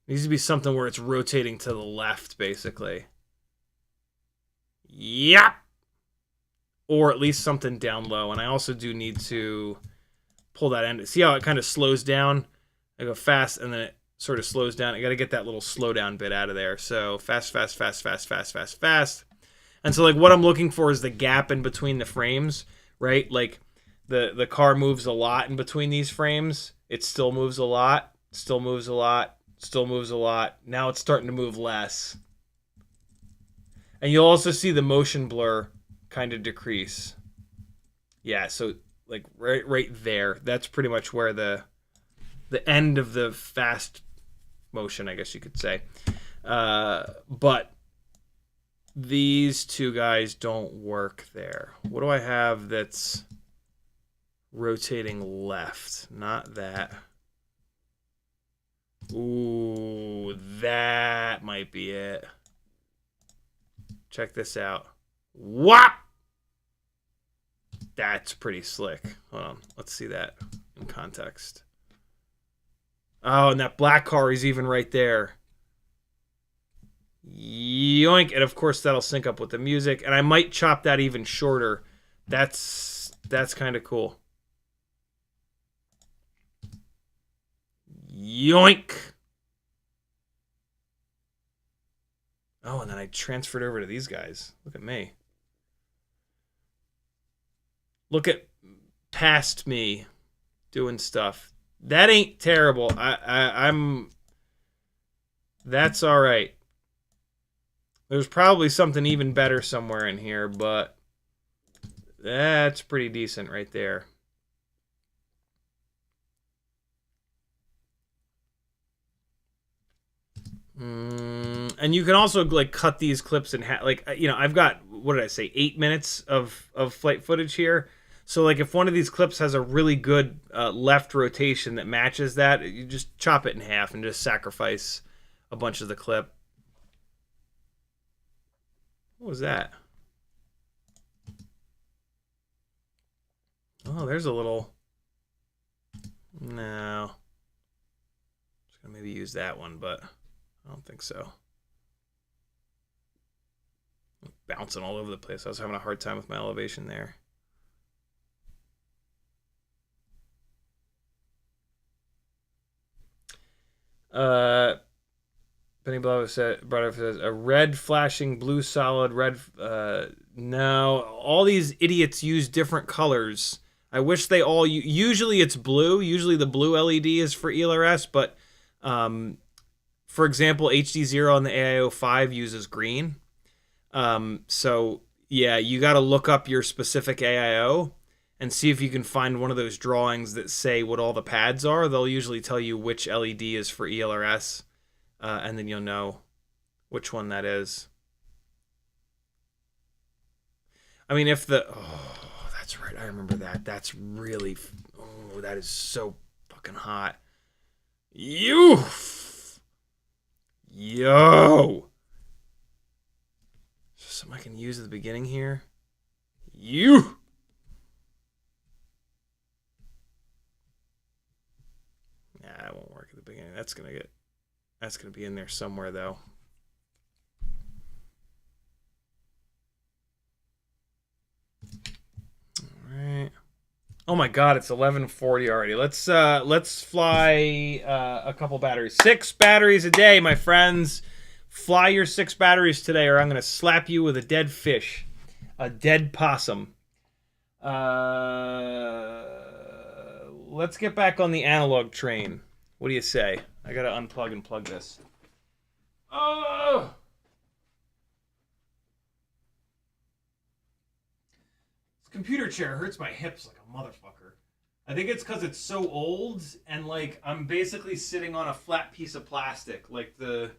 rotating to the left, basically. Yep. Or at least something down low. And I also do need to pull that end. See how it kind of slows down? I go fast and then it sort of slows down. I got to get that little slow down bit out of there. So fast. And so like what I'm looking for is the gap in between the frames, right? Like the car moves a lot in between these frames. It still moves a lot, still moves a lot, still moves a lot. Now it's starting to move less. And you'll also see the motion blur kind of decrease. Yeah, so like right there. That's pretty much where the end of the fast motion, I guess you could say. But these two guys don't work there. What do I have that's rotating left? Not that. Ooh, that might be it. Check this out. Whop! That's pretty slick. Hold on. Let's see that in context. Oh, and that black car is even right there. Yoink. And of course that'll sync up with the music. And I might chop that even shorter. That's kind of cool. Yoink. Oh, and then I transferred over to these guys. Look at me. Look at past me doing stuff. That ain't terrible. I'm that's all right. There's probably something even better somewhere in here, but that's pretty decent right there. And you can also like cut these clips in half. Like, you know, I've got, what did I say, 8 minutes of flight footage here. So like if one of these clips has a really good left rotation that matches that, you just chop it in half and just sacrifice a bunch of the clip. What was that? Oh, there's a little... No. Just gonna maybe use that one, but I don't think so. Bouncing all over the place. I was having a hard time with my elevation there. Benny Blow says a red flashing blue solid red. No, all these idiots use different colors. I wish they all. Usually it's blue. Usually the blue LED is for ELRS, but for example, HD0 on the AIO5 uses green. So yeah, you got to look up your specific AIO and see if you can find one of those drawings that say what all the pads are. They'll usually tell you which LED is for ELRS, and then you'll know which one that is. I mean, if the... Oh, that's right. I remember that. That's really... Oh, that is so fucking hot. Yo! Something I can use at the beginning here. You! Nah, it won't work at the beginning. That's gonna be in there somewhere though. All right. Oh my God, it's 11:40 already. Let's fly a couple batteries. 6 batteries a day, my friends. Fly your 6 batteries today, or I'm gonna slap you with a dead fish, a dead possum. Let's get back on the analog train. What do you say? I gotta unplug and plug this. Oh! This computer chair hurts my hips like a motherfucker. I think it's because it's so old, and like I'm basically sitting on a flat piece of plastic. Like the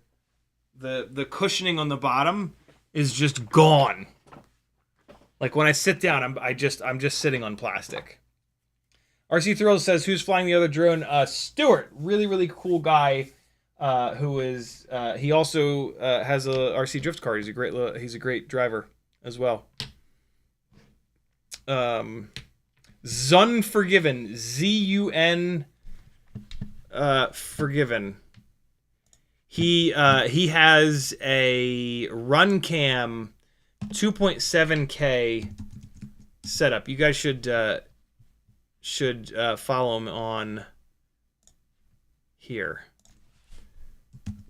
cushioning on the bottom is just gone. Like when I sit down, I'm just sitting on plastic. RC Thrills says, "Who's flying the other drone?" Stuart, really cool guy, who is he also has a RC drift car. He's a great driver as well. Zun Forgiven, ZUN Forgiven. He has a RunCam 2.7K setup. You guys should follow him on here.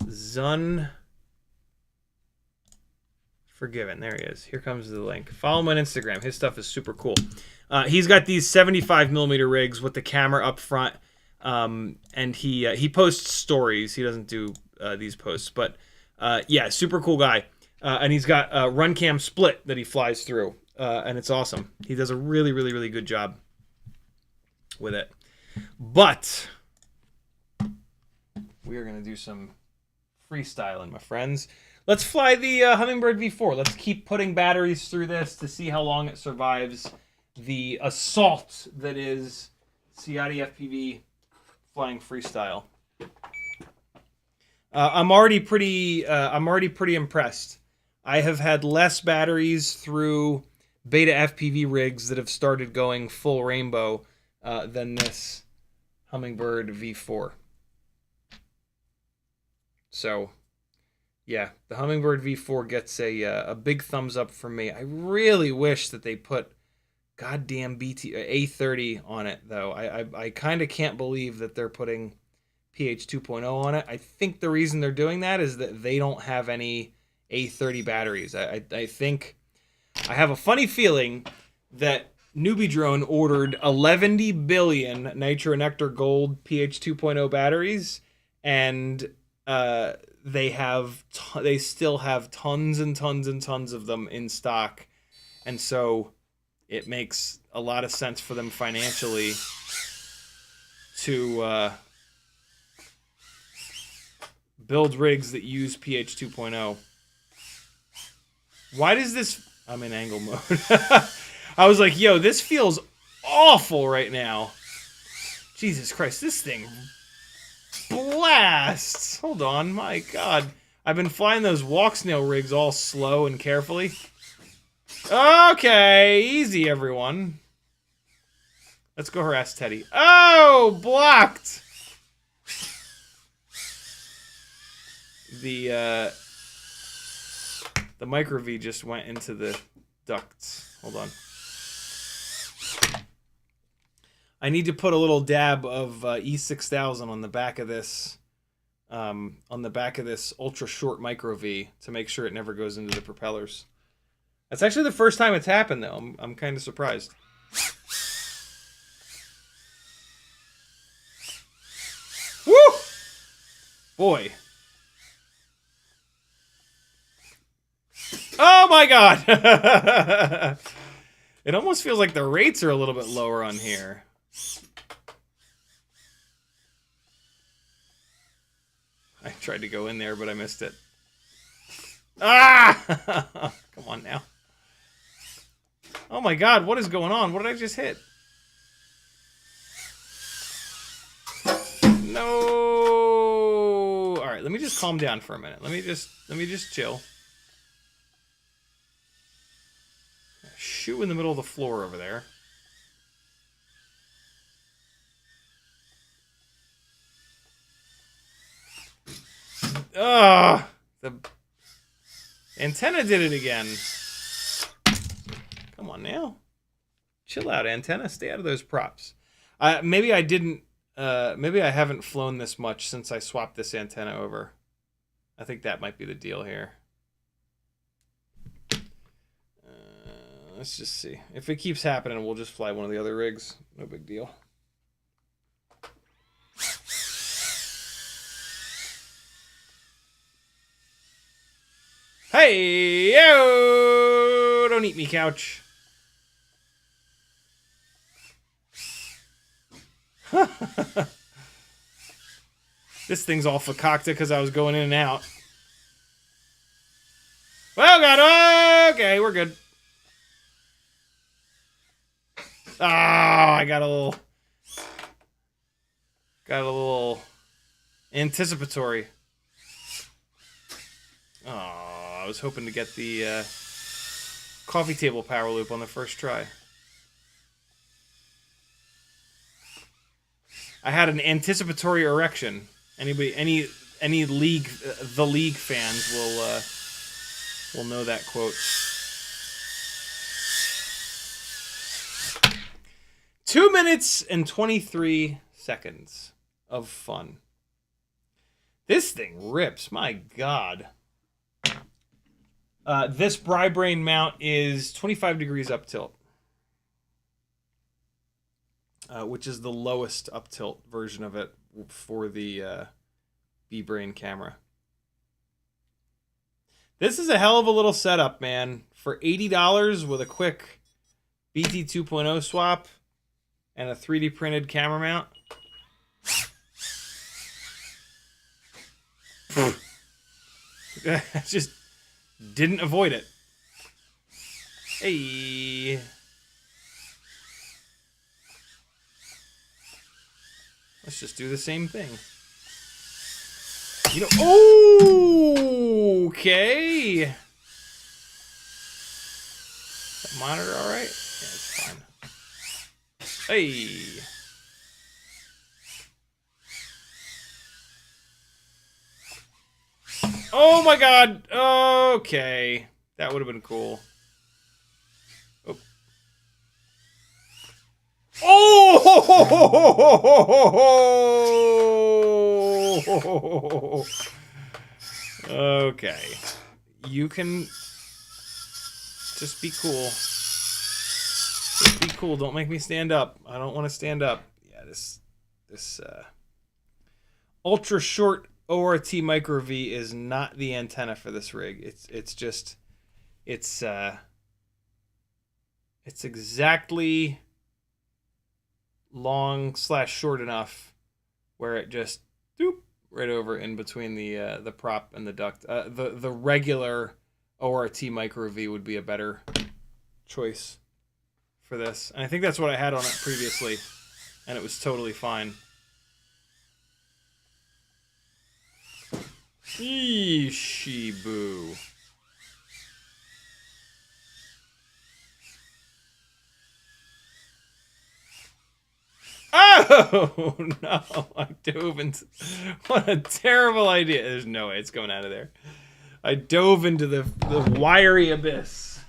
Zun Forgiven. There he is. Here comes the link. Follow him on Instagram. His stuff is super cool. He's got these 75mm rigs with the camera up front, and he posts stories. He doesn't do these posts, but yeah, super cool guy. And he's got a RunCam split that he flies through, and it's awesome. He does a really good job with it. But we are going to do some freestyling, my friends. Let's fly the Hummingbird V4. Let's keep putting batteries through this to see how long it survives the assault that is CiottiFPV flying freestyle. I'm already pretty impressed. I have had less batteries through BetaFPV rigs that have started going full rainbow than this Hummingbird V4. So, Yeah, the Hummingbird V4 gets a big thumbs up from me. I really wish that they put goddamn A30 on it, though. I kind of can't believe that they're putting pH 2.0 on it. I think the reason they're doing that is that they don't have any A30 batteries. I think, I have a funny feeling that Drone ordered 11 billion Nitro Nectar Gold pH 2.0 batteries, and they still have tons and tons and tons of them in stock, and so it makes a lot of sense for them financially to build rigs that use pH 2.0. Why does this... I'm in angle mode. I was like, yo, this feels awful right now. Jesus Christ, this thing blasts. Hold on, my God. I've been flying those Walksnail rigs all slow and carefully. Okay, easy, everyone. Let's go harass Teddy. Oh, blocked! The Micro V just went into the ducts. Hold on. I need to put a little dab of E6000 on the back of this, ultra short Micro V to make sure it never goes into the propellers. That's actually the first time it's happened, though. I'm kind of surprised. Woo! Boy. Oh my God! It almost feels like the rates are a little bit lower on here. I tried to go in there, but I missed it. Ah! Come on now. Oh my God, what is going on? What did I just hit? No! Alright, let me just calm down for a minute. Let me just chill. Shoe in the middle of the floor over there. Ugh! The antenna did it again. Come on now. Chill out, antenna. Stay out of those props. Maybe I didn't... maybe I haven't flown this much since I swapped this antenna over. I think that might be the deal here. Let's just see. If it keeps happening, we'll just fly one of the other rigs. No big deal. Hey, yo! Don't eat me, couch. This thing's all fakakta because I was going in and out. Well, God, okay, we're good. Oh, I got a little anticipatory. Oh, I was hoping to get the coffee table power loop on the first try. I had an anticipatory erection. Anybody, any league, the league fans will know that quote. 2 minutes and 23 seconds of fun. This thing rips, my God. This Bri-Brain mount is 25 degrees up tilt, which is the lowest up tilt version of it for the B-Brain camera. This is a hell of a little setup, man. For $80 with a quick BT 2.0 swap and a 3D printed camera mount. Just didn't avoid it. Hey. Let's just do the same thing. You know, oh, okay. Is that monitor all right? Yeah, it's fine. Hey. Oh my god! Okay. That would have been cool. Oh! Okay. You can just be cool. Just be cool. Don't make me stand up. I don't want to stand up. Yeah, this ultra short ORT micro V is not the antenna for this rig. It's exactly long / short enough where it just doop right over in between the prop and the duct. The regular ORT micro V would be a better choice for this, and I think that's what I had on it previously, and it was totally fine. Eesh, boo. Oh, no. I dove into... What a terrible idea. There's no way it's going out of there. I dove into the wiry abyss.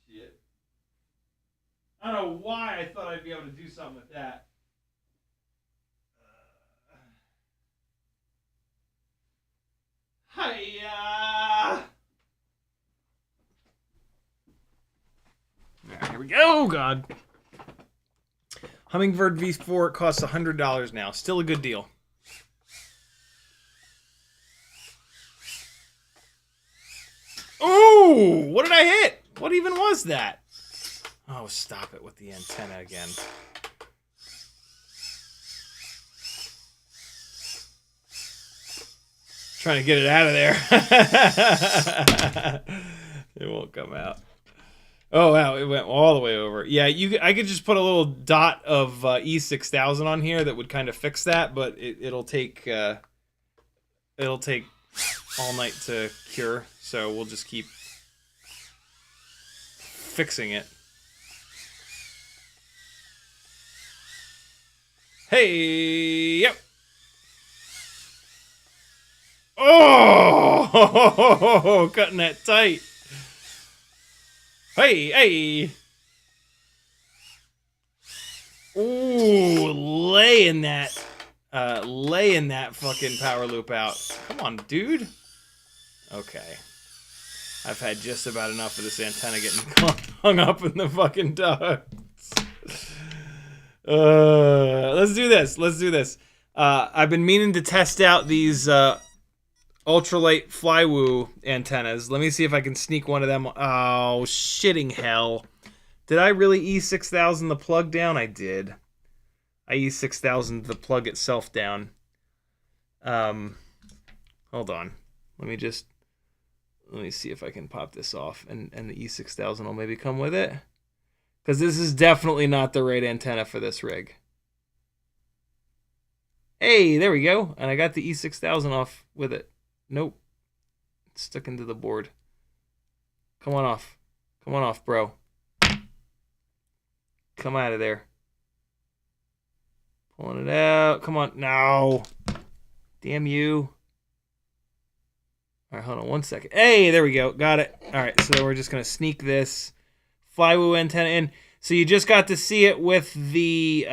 Shit. I don't know why I thought I'd be able to do something with that. Hiya! Alright, here we go. Oh, God. Hummingbird V4 costs $100 now. Still a good deal. Ooh! What did I hit? What even was that? Oh, stop it with the antenna again. Trying to get it out of there. It won't come out. Oh, wow, it went all the way over. Yeah, I could just put a little dot of E6000 on here that would kind of fix that, but it'll take all night to cure, so we'll just keep fixing it. Hey, yep. Oh, cutting that tight. Hey, hey. Ooh, laying that fucking power loop out. Come on, dude. Okay. I've had just about enough of this antenna getting hung up in the fucking ducts. Let's do this. Let's do this. I've been meaning to test out these ultralight flywoo antennas. Let me see if I can sneak one of them. Oh, shitting hell. Did I really E6000 the plug down? I did. I E6000 the plug itself down. Hold on. Let me see if I can pop this off, and the E6000 will maybe come with it. Because this is definitely not the right antenna for this rig. Hey, there we go. And I got the E6000 off with it. Nope. It's stuck into the board. Come on off. Come on off, bro. Come out of there. Pulling it out. Come on. No. Damn you. All right, hold on one second. Hey, there we go. Got it. All right, so then we're just going to sneak this flywoo antenna in. So you just got to see it with the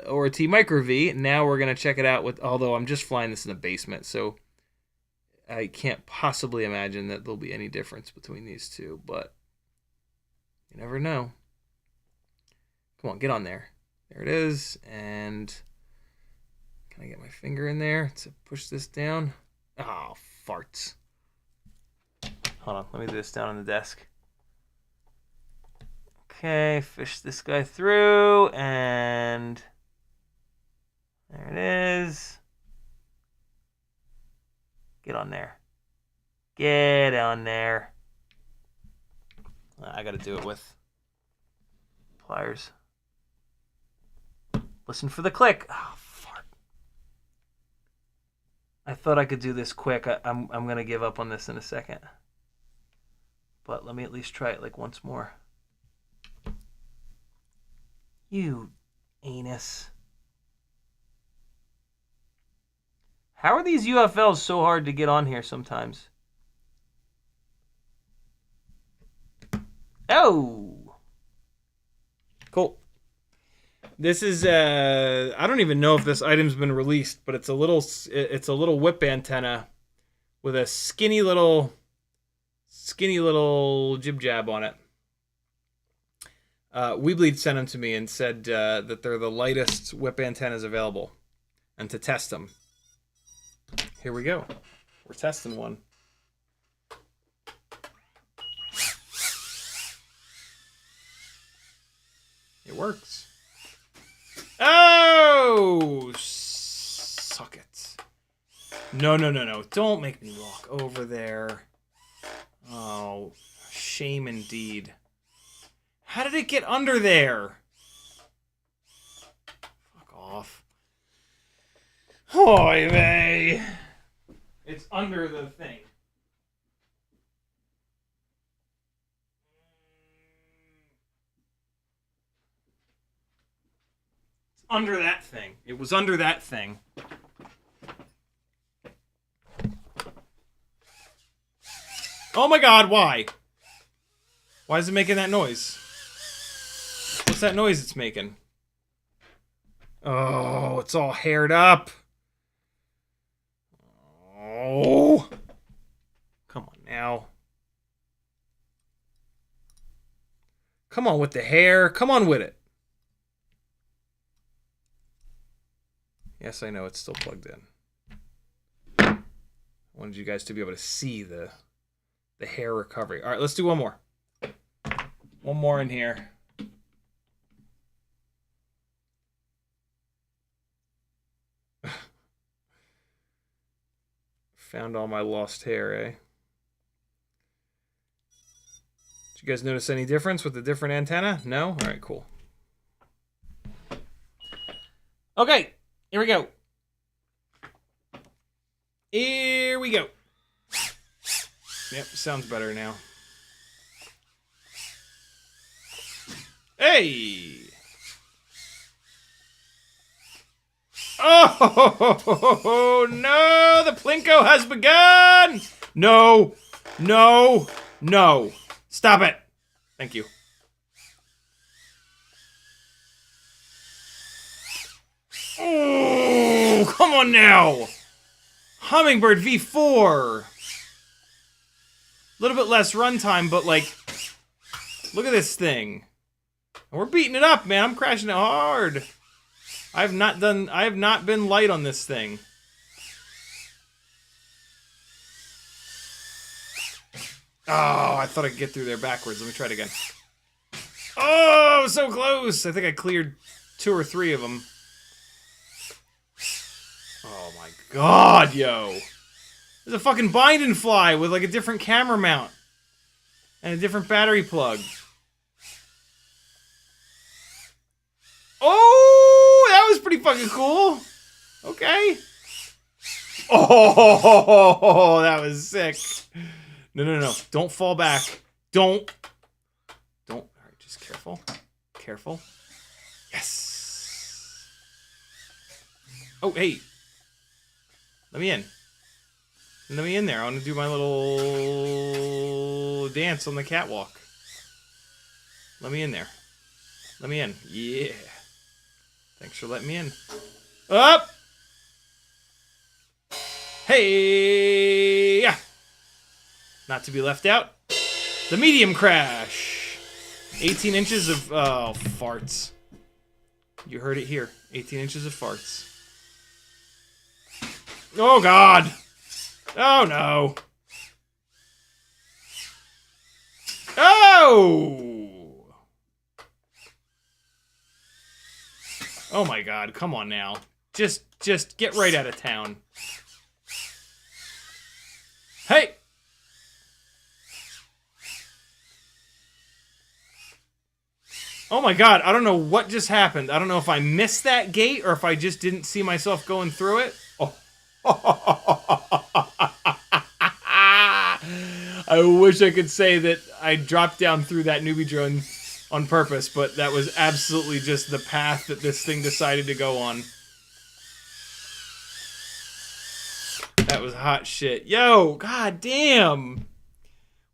ORT Micro V. Now we're going to check it out with, although I'm just flying this in the basement, so I can't possibly imagine that there'll be any difference between these two, but you never know. Come on, get on there. There it is, and can I get my finger in there to push this down? Oh, farts. Hold on, let me do this down on the desk. Okay, fish this guy through, and there it is. Get on there. Get on there. I gotta do it with pliers. Listen for the click. Oh, fart. I thought I could do this quick. I'm gonna give up on this in a second. But let me at least try it like once more. You anus. How are these UFLs so hard to get on here sometimes? Oh! Cool. This is I don't even know if this item's been released, but it's a little whip antenna with a skinny little jib jab on it. WeBleed sent them to me and said that they're the lightest whip antennas available, and to test them. Here we go. We're testing one. It works. Oh, suck it. No. Don't make me walk over there. Oh, shame indeed. How did it get under there? Fuck off. Oy vey. It's under the thing. It's under that thing. It was under that thing. Oh my god, why? Why is it making that noise? What's that noise it's making? Oh, it's all haired up. Oh. Come on now. Come on with the hair. Come on with it. Yes, I know it's still plugged in. I wanted you guys to be able to see the hair recovery. All right, let's do one more. One more in here. Found all my lost hair, eh? Did you guys notice any difference with the different antenna? No? All right, cool. Okay, here we go. Here we go. Yep, sounds better now. Hey! Oh, no! The Plinko has begun! No! No! No! Stop it! Thank you. Oh, come on now! Hummingbird V4! A little bit less runtime, but like, look at this thing. And we're beating it up, man. I'm crashing it hard. I have not been light on this thing. Oh, I thought I could get through there backwards. Let me try it again. Oh, so close. I think I cleared 2 or 3 of them. Oh my god, yo. There's a fucking bind and fly with like a different camera mount. And a different battery plug. Oh, that was pretty fucking cool. Okay. Oh, that was sick. No. Don't fall back. Don't. All right, just careful. Careful. Yes. Oh, hey. Let me in. Let me in there. I want to do my little dance on the catwalk. Let me in there. Let me in. Yeah. Thanks for letting me in. Up! Hey! Yeah. Not to be left out. The medium crash. 18 inches of... Oh, farts. You heard it here. 18 inches of farts. Oh, God. Oh, no. Oh! Oh, my God. Come on now. Just get right out of town. Hey! Oh my god, I don't know what just happened. I don't know if I missed that gate or if I just didn't see myself going through it. Oh. I wish I could say that I dropped down through that newbie drone on purpose, but that was absolutely just the path that this thing decided to go on. That was hot shit. Yo, god damn.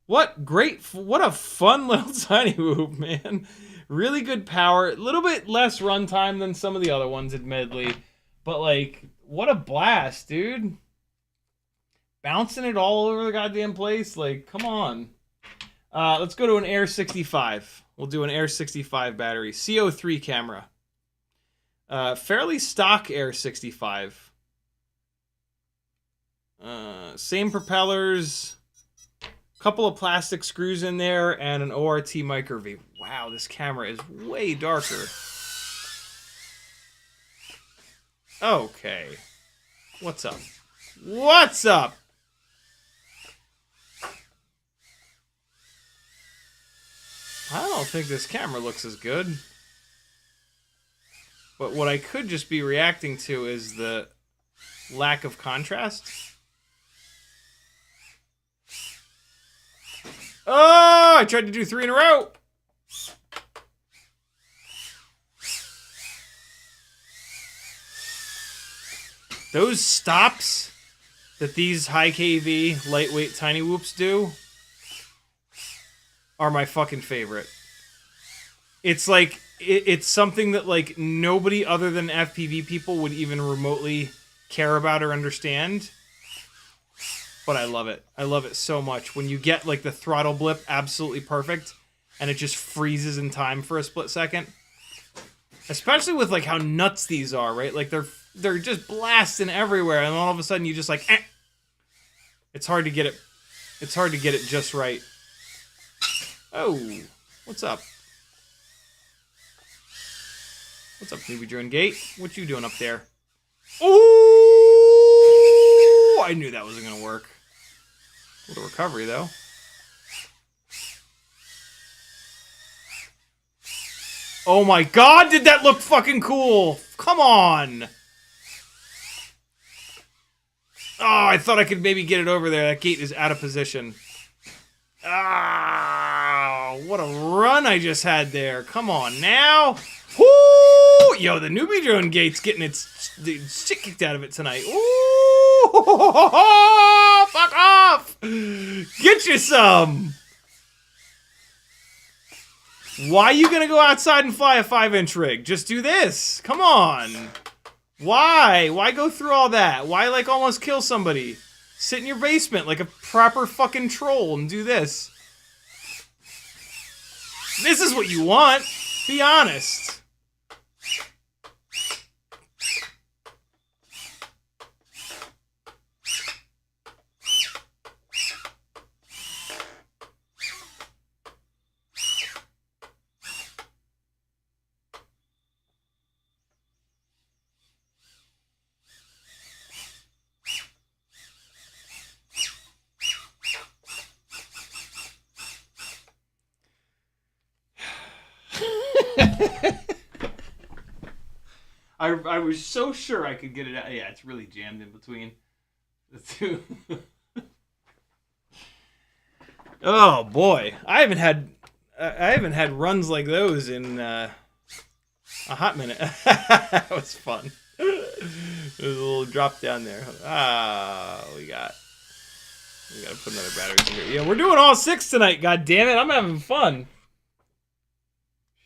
What a fun little tiny whoop, man. Really good power. A little bit less runtime than some of the other ones, admittedly. But, like, what a blast, dude. Bouncing it all over the goddamn place. Like, come on. Let's go to an Air 65. We'll do an Air 65 battery. CO3 camera. Fairly stock Air 65. Same propellers. Couple of plastic screws in there, and an ORT micro V. Wow, this camera is way darker. Okay. What's up? What's up? I don't think this camera looks as good. But what I could just be reacting to is the lack of contrast. Oh, I tried to do 3 in a row. Those stops that these high KV, lightweight tiny whoops do are my fucking favorite. It's like, it's something that like nobody other than FPV people would even remotely care about or understand. But I love it. I love it so much. When you get like the throttle blip absolutely perfect and it just freezes in time for a split second. Especially with like how nuts these are, right? Like they're just blasting everywhere and all of a sudden you just like It's hard to get it. It's hard to get it just right. Oh, what's up? What's up, newbie drone gate? What you doing up there? Oh, I knew that wasn't gonna work. A little recovery though. Oh my god, did that look fucking cool? Come on. Oh, I thought I could maybe get it over there. That gate is out of position. Ah, what a run I just had there. Come on now. Woo! Yo, the newbie drone gate's getting its shit kicked out of it tonight. Ooh! Fuck off! Get you some! Why are you gonna go outside and fly a 5-inch rig? Just do this. Come on. Why? Why go through all that? Why, like, almost kill somebody? Sit in your basement like a proper fucking troll and do this. This is what you want. Be honest. I was so sure I could get it out. Yeah, it's really jammed in between the two. Oh boy, I haven't had runs like those in a hot minute. That was fun. There's a little drop down there. Ah, we gotta put another battery in here. Yeah, we're doing all 6 tonight. God damn it, I'm having fun.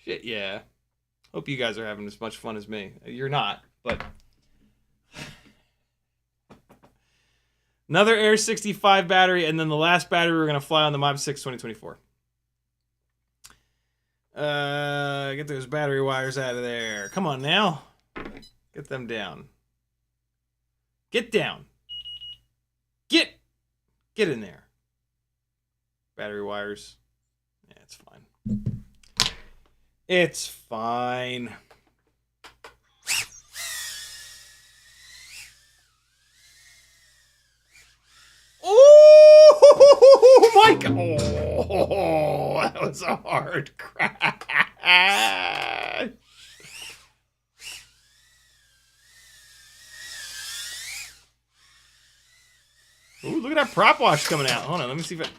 Shit, yeah. Hope you guys are having as much fun as me. You're not, but... Another Air 65 battery, and then the last battery we're going to fly on the Mob 6 2024. Get those battery wires out of there. Come on now. Get them down. Get down. Get in there. Battery wires. Yeah, it's fine. It's fine. Oh my god! Oh, that was a hard crash. Ooh, look at that prop wash coming out. Hold on, let me see if it.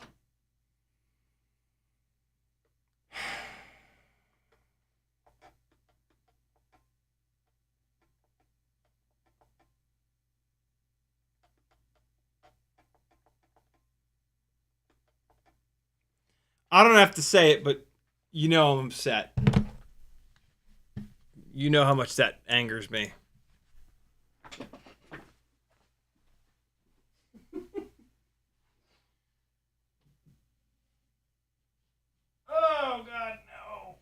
I don't have to say it, but you know I'm upset. You know how much that angers me. Oh, God, no.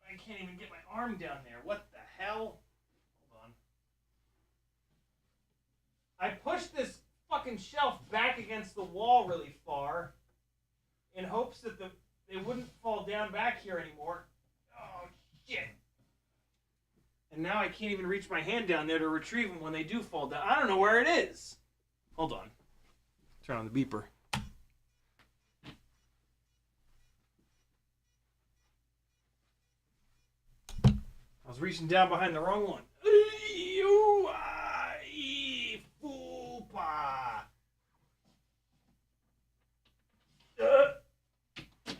I can't even get my arm down there. What the hell? Hold on. I pushed this fucking shelf back against the wall really far in hopes that they wouldn't fall down back here anymore. Oh, shit. And now I can't even reach my hand down there to retrieve them when they do fall down. I don't know where it is. Hold on. Turn on the beeper. I was reaching down behind the wrong one.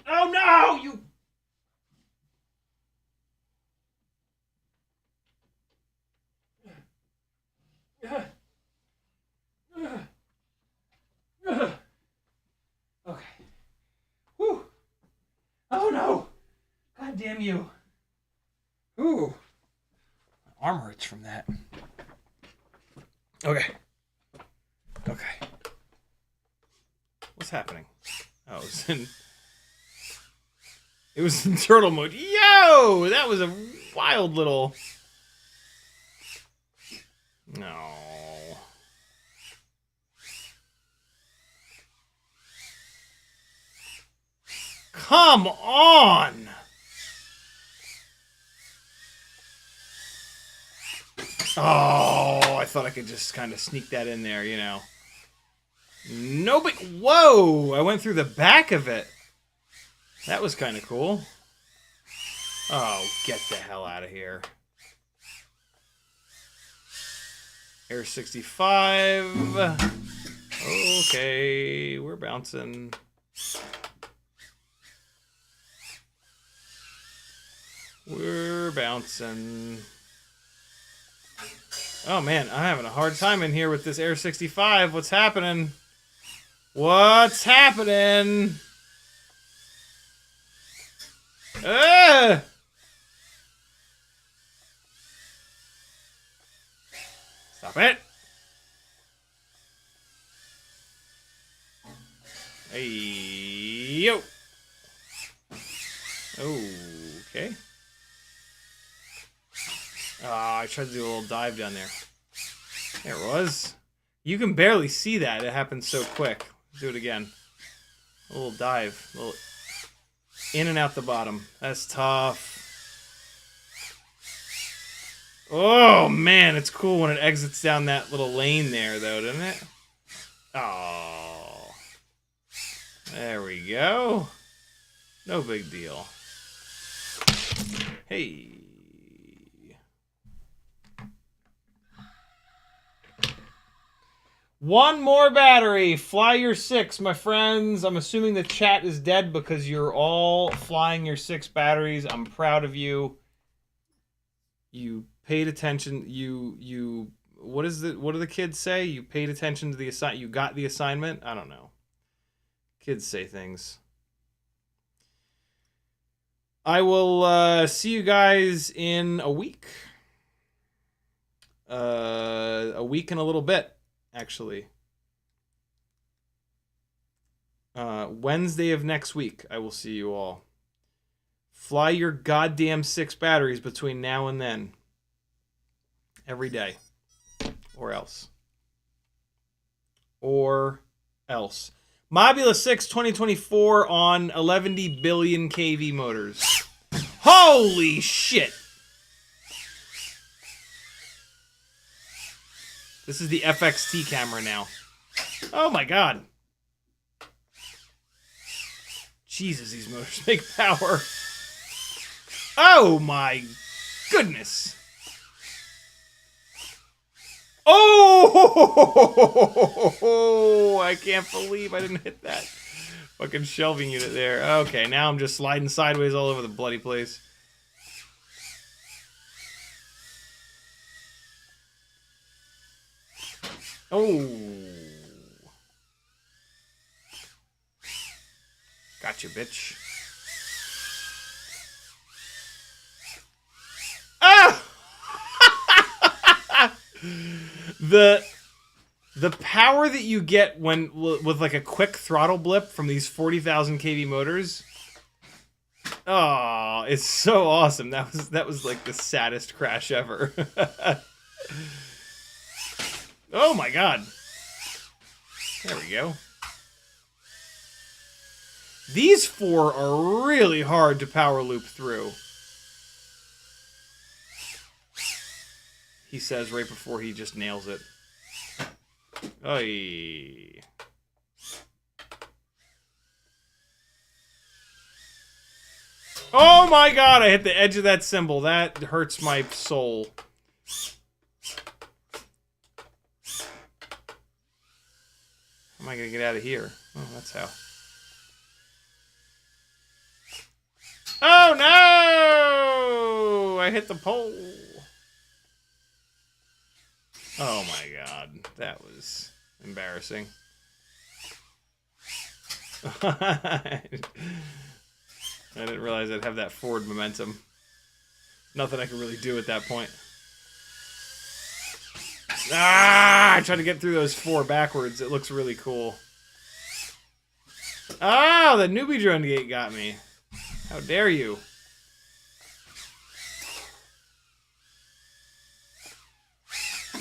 Oh no, you. Okay. Whew. Oh no. God damn you. Ooh. My arm hurts from that. Okay. Okay. What's happening? Oh, it was in turtle mode. Yo! That was a wild little... No. Come on! Oh, I thought I could just kind of sneak that in there, you know. No, but whoa! I went through the back of it. That was kind of cool. Oh, get the hell out of here. Air 65. Okay, we're bouncing. We're bouncing. Oh man, I'm having a hard time in here with this Air 65. What's happening? What's happening? Stop it. Hey, yo. Okay. I tried to do a little dive down there. There it was. You can barely see that. It happened so quick. Do it again. A little dive. A little in and out the bottom. That's tough. Oh, man. It's cool when it exits down that little lane there, though, doesn't it? Oh. There we go. No big deal. Hey. One more battery. Fly your 6, my friends. I'm assuming the chat is dead because you're all flying your 6 batteries. I'm proud of you. You paid attention. You what do the kids say? You paid attention to the assignment. You got the assignment? I don't know. Kids say things. I will see you guys in a week. A week and a little bit. Actually, Wednesday of next week, I will see you all. Fly your goddamn 6 batteries between now and then. Every day. Or else. Or else. Mobula 6 2024 on 11 billion kV motors. Holy shit! This is the FXT camera now. Oh my god. Jesus, these motors make power. Oh my goodness. Oh! I can't believe I didn't hit that fucking shelving unit there. Okay, now I'm just sliding sideways all over the bloody place. Oh. Gotcha, bitch. The power that you get when with like a quick throttle blip from these 40,000 kV motors, oh, it's so awesome. That was like the saddest crash ever. Oh my god. There we go. These 4 are really hard to power loop through. He says right before he just nails it. Oy. Oh my god, I hit the edge of that cymbal. That hurts my soul. How am I gonna get out of here? Oh, that's how. Oh no! I hit the pole. Oh my god, that was embarrassing. I didn't realize I'd have that forward momentum. Nothing I could really do at that point. Ah! I tried to get through those 4 backwards. It looks really cool. Ah! The newbie drone gate got me. How dare you?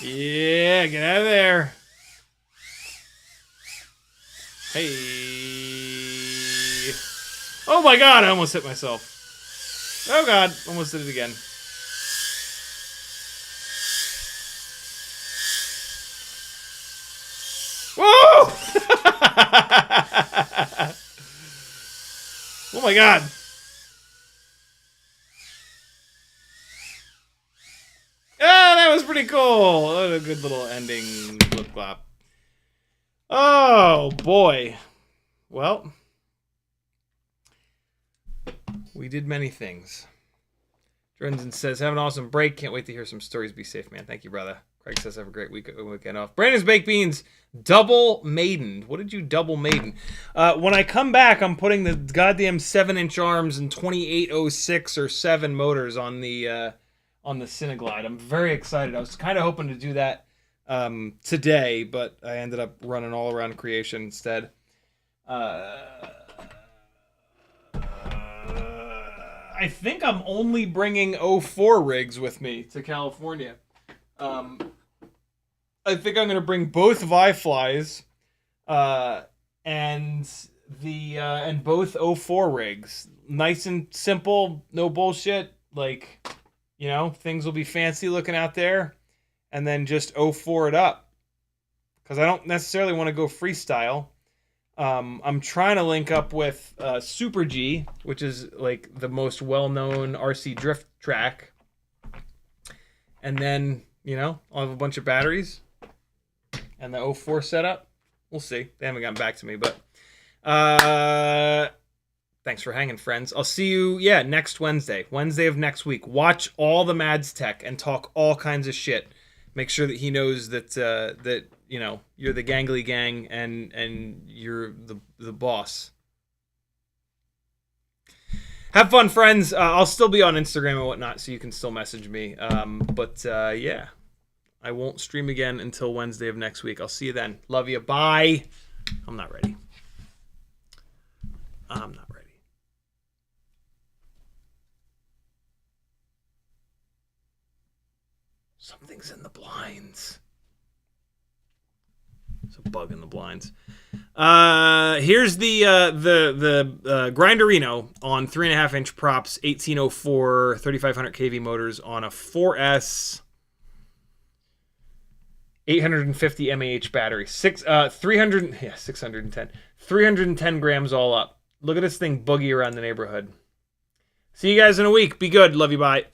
Yeah, get out of there. Hey. Oh my god, I almost hit myself. Oh god, almost did it again. Whoa! Oh my god. Ah, that was pretty cool. What a good little ending flip flop. Oh boy. Well, we did many things. Drenzen says, have an awesome break. Can't wait to hear some stories. Be safe, man. Thank you, brother. Craig says, have a great weekend off. Brandon's Baked Beans, double maiden. What did you double maiden? When I come back, I'm putting the goddamn 7-inch arms and 2806 or 7 motors on the Cineglide. I'm very excited. I was kind of hoping to do that today, but I ended up running all around creation instead. I think I'm only bringing 04 rigs with me to California. I think I'm gonna bring both Vi-Flies, and both 04 rigs. Nice and simple, no bullshit. Like, you know, things will be fancy looking out there, and then just 04 it up. Because I don't necessarily want to go freestyle. I'm trying to link up with Super G, which is like the most well-known RC drift track. And then, you know, I'll have a bunch of batteries and the 04 setup. We'll see. They haven't gotten back to me, but thanks for hanging, friends. I'll see you, next Wednesday of next week. Watch all the Mads Tech and talk all kinds of shit. Make sure that he knows that that you know you're the gangly gang and you're the boss. Have fun, friends. I'll still be on Instagram and whatnot, so you can still message me. But yeah, I won't stream again until Wednesday of next week. I'll see you then. Love you. Bye. I'm not ready. I'm not ready. Something's in the blinds. There's a bug in the blinds. Here's the Grinderino on 3.5-inch props, 1804, 3500 kV motors on a 4S 850 mAh battery. 310 grams all up. Look at this thing boogie around the neighborhood. See you guys in a week. Be good. Love you. Bye.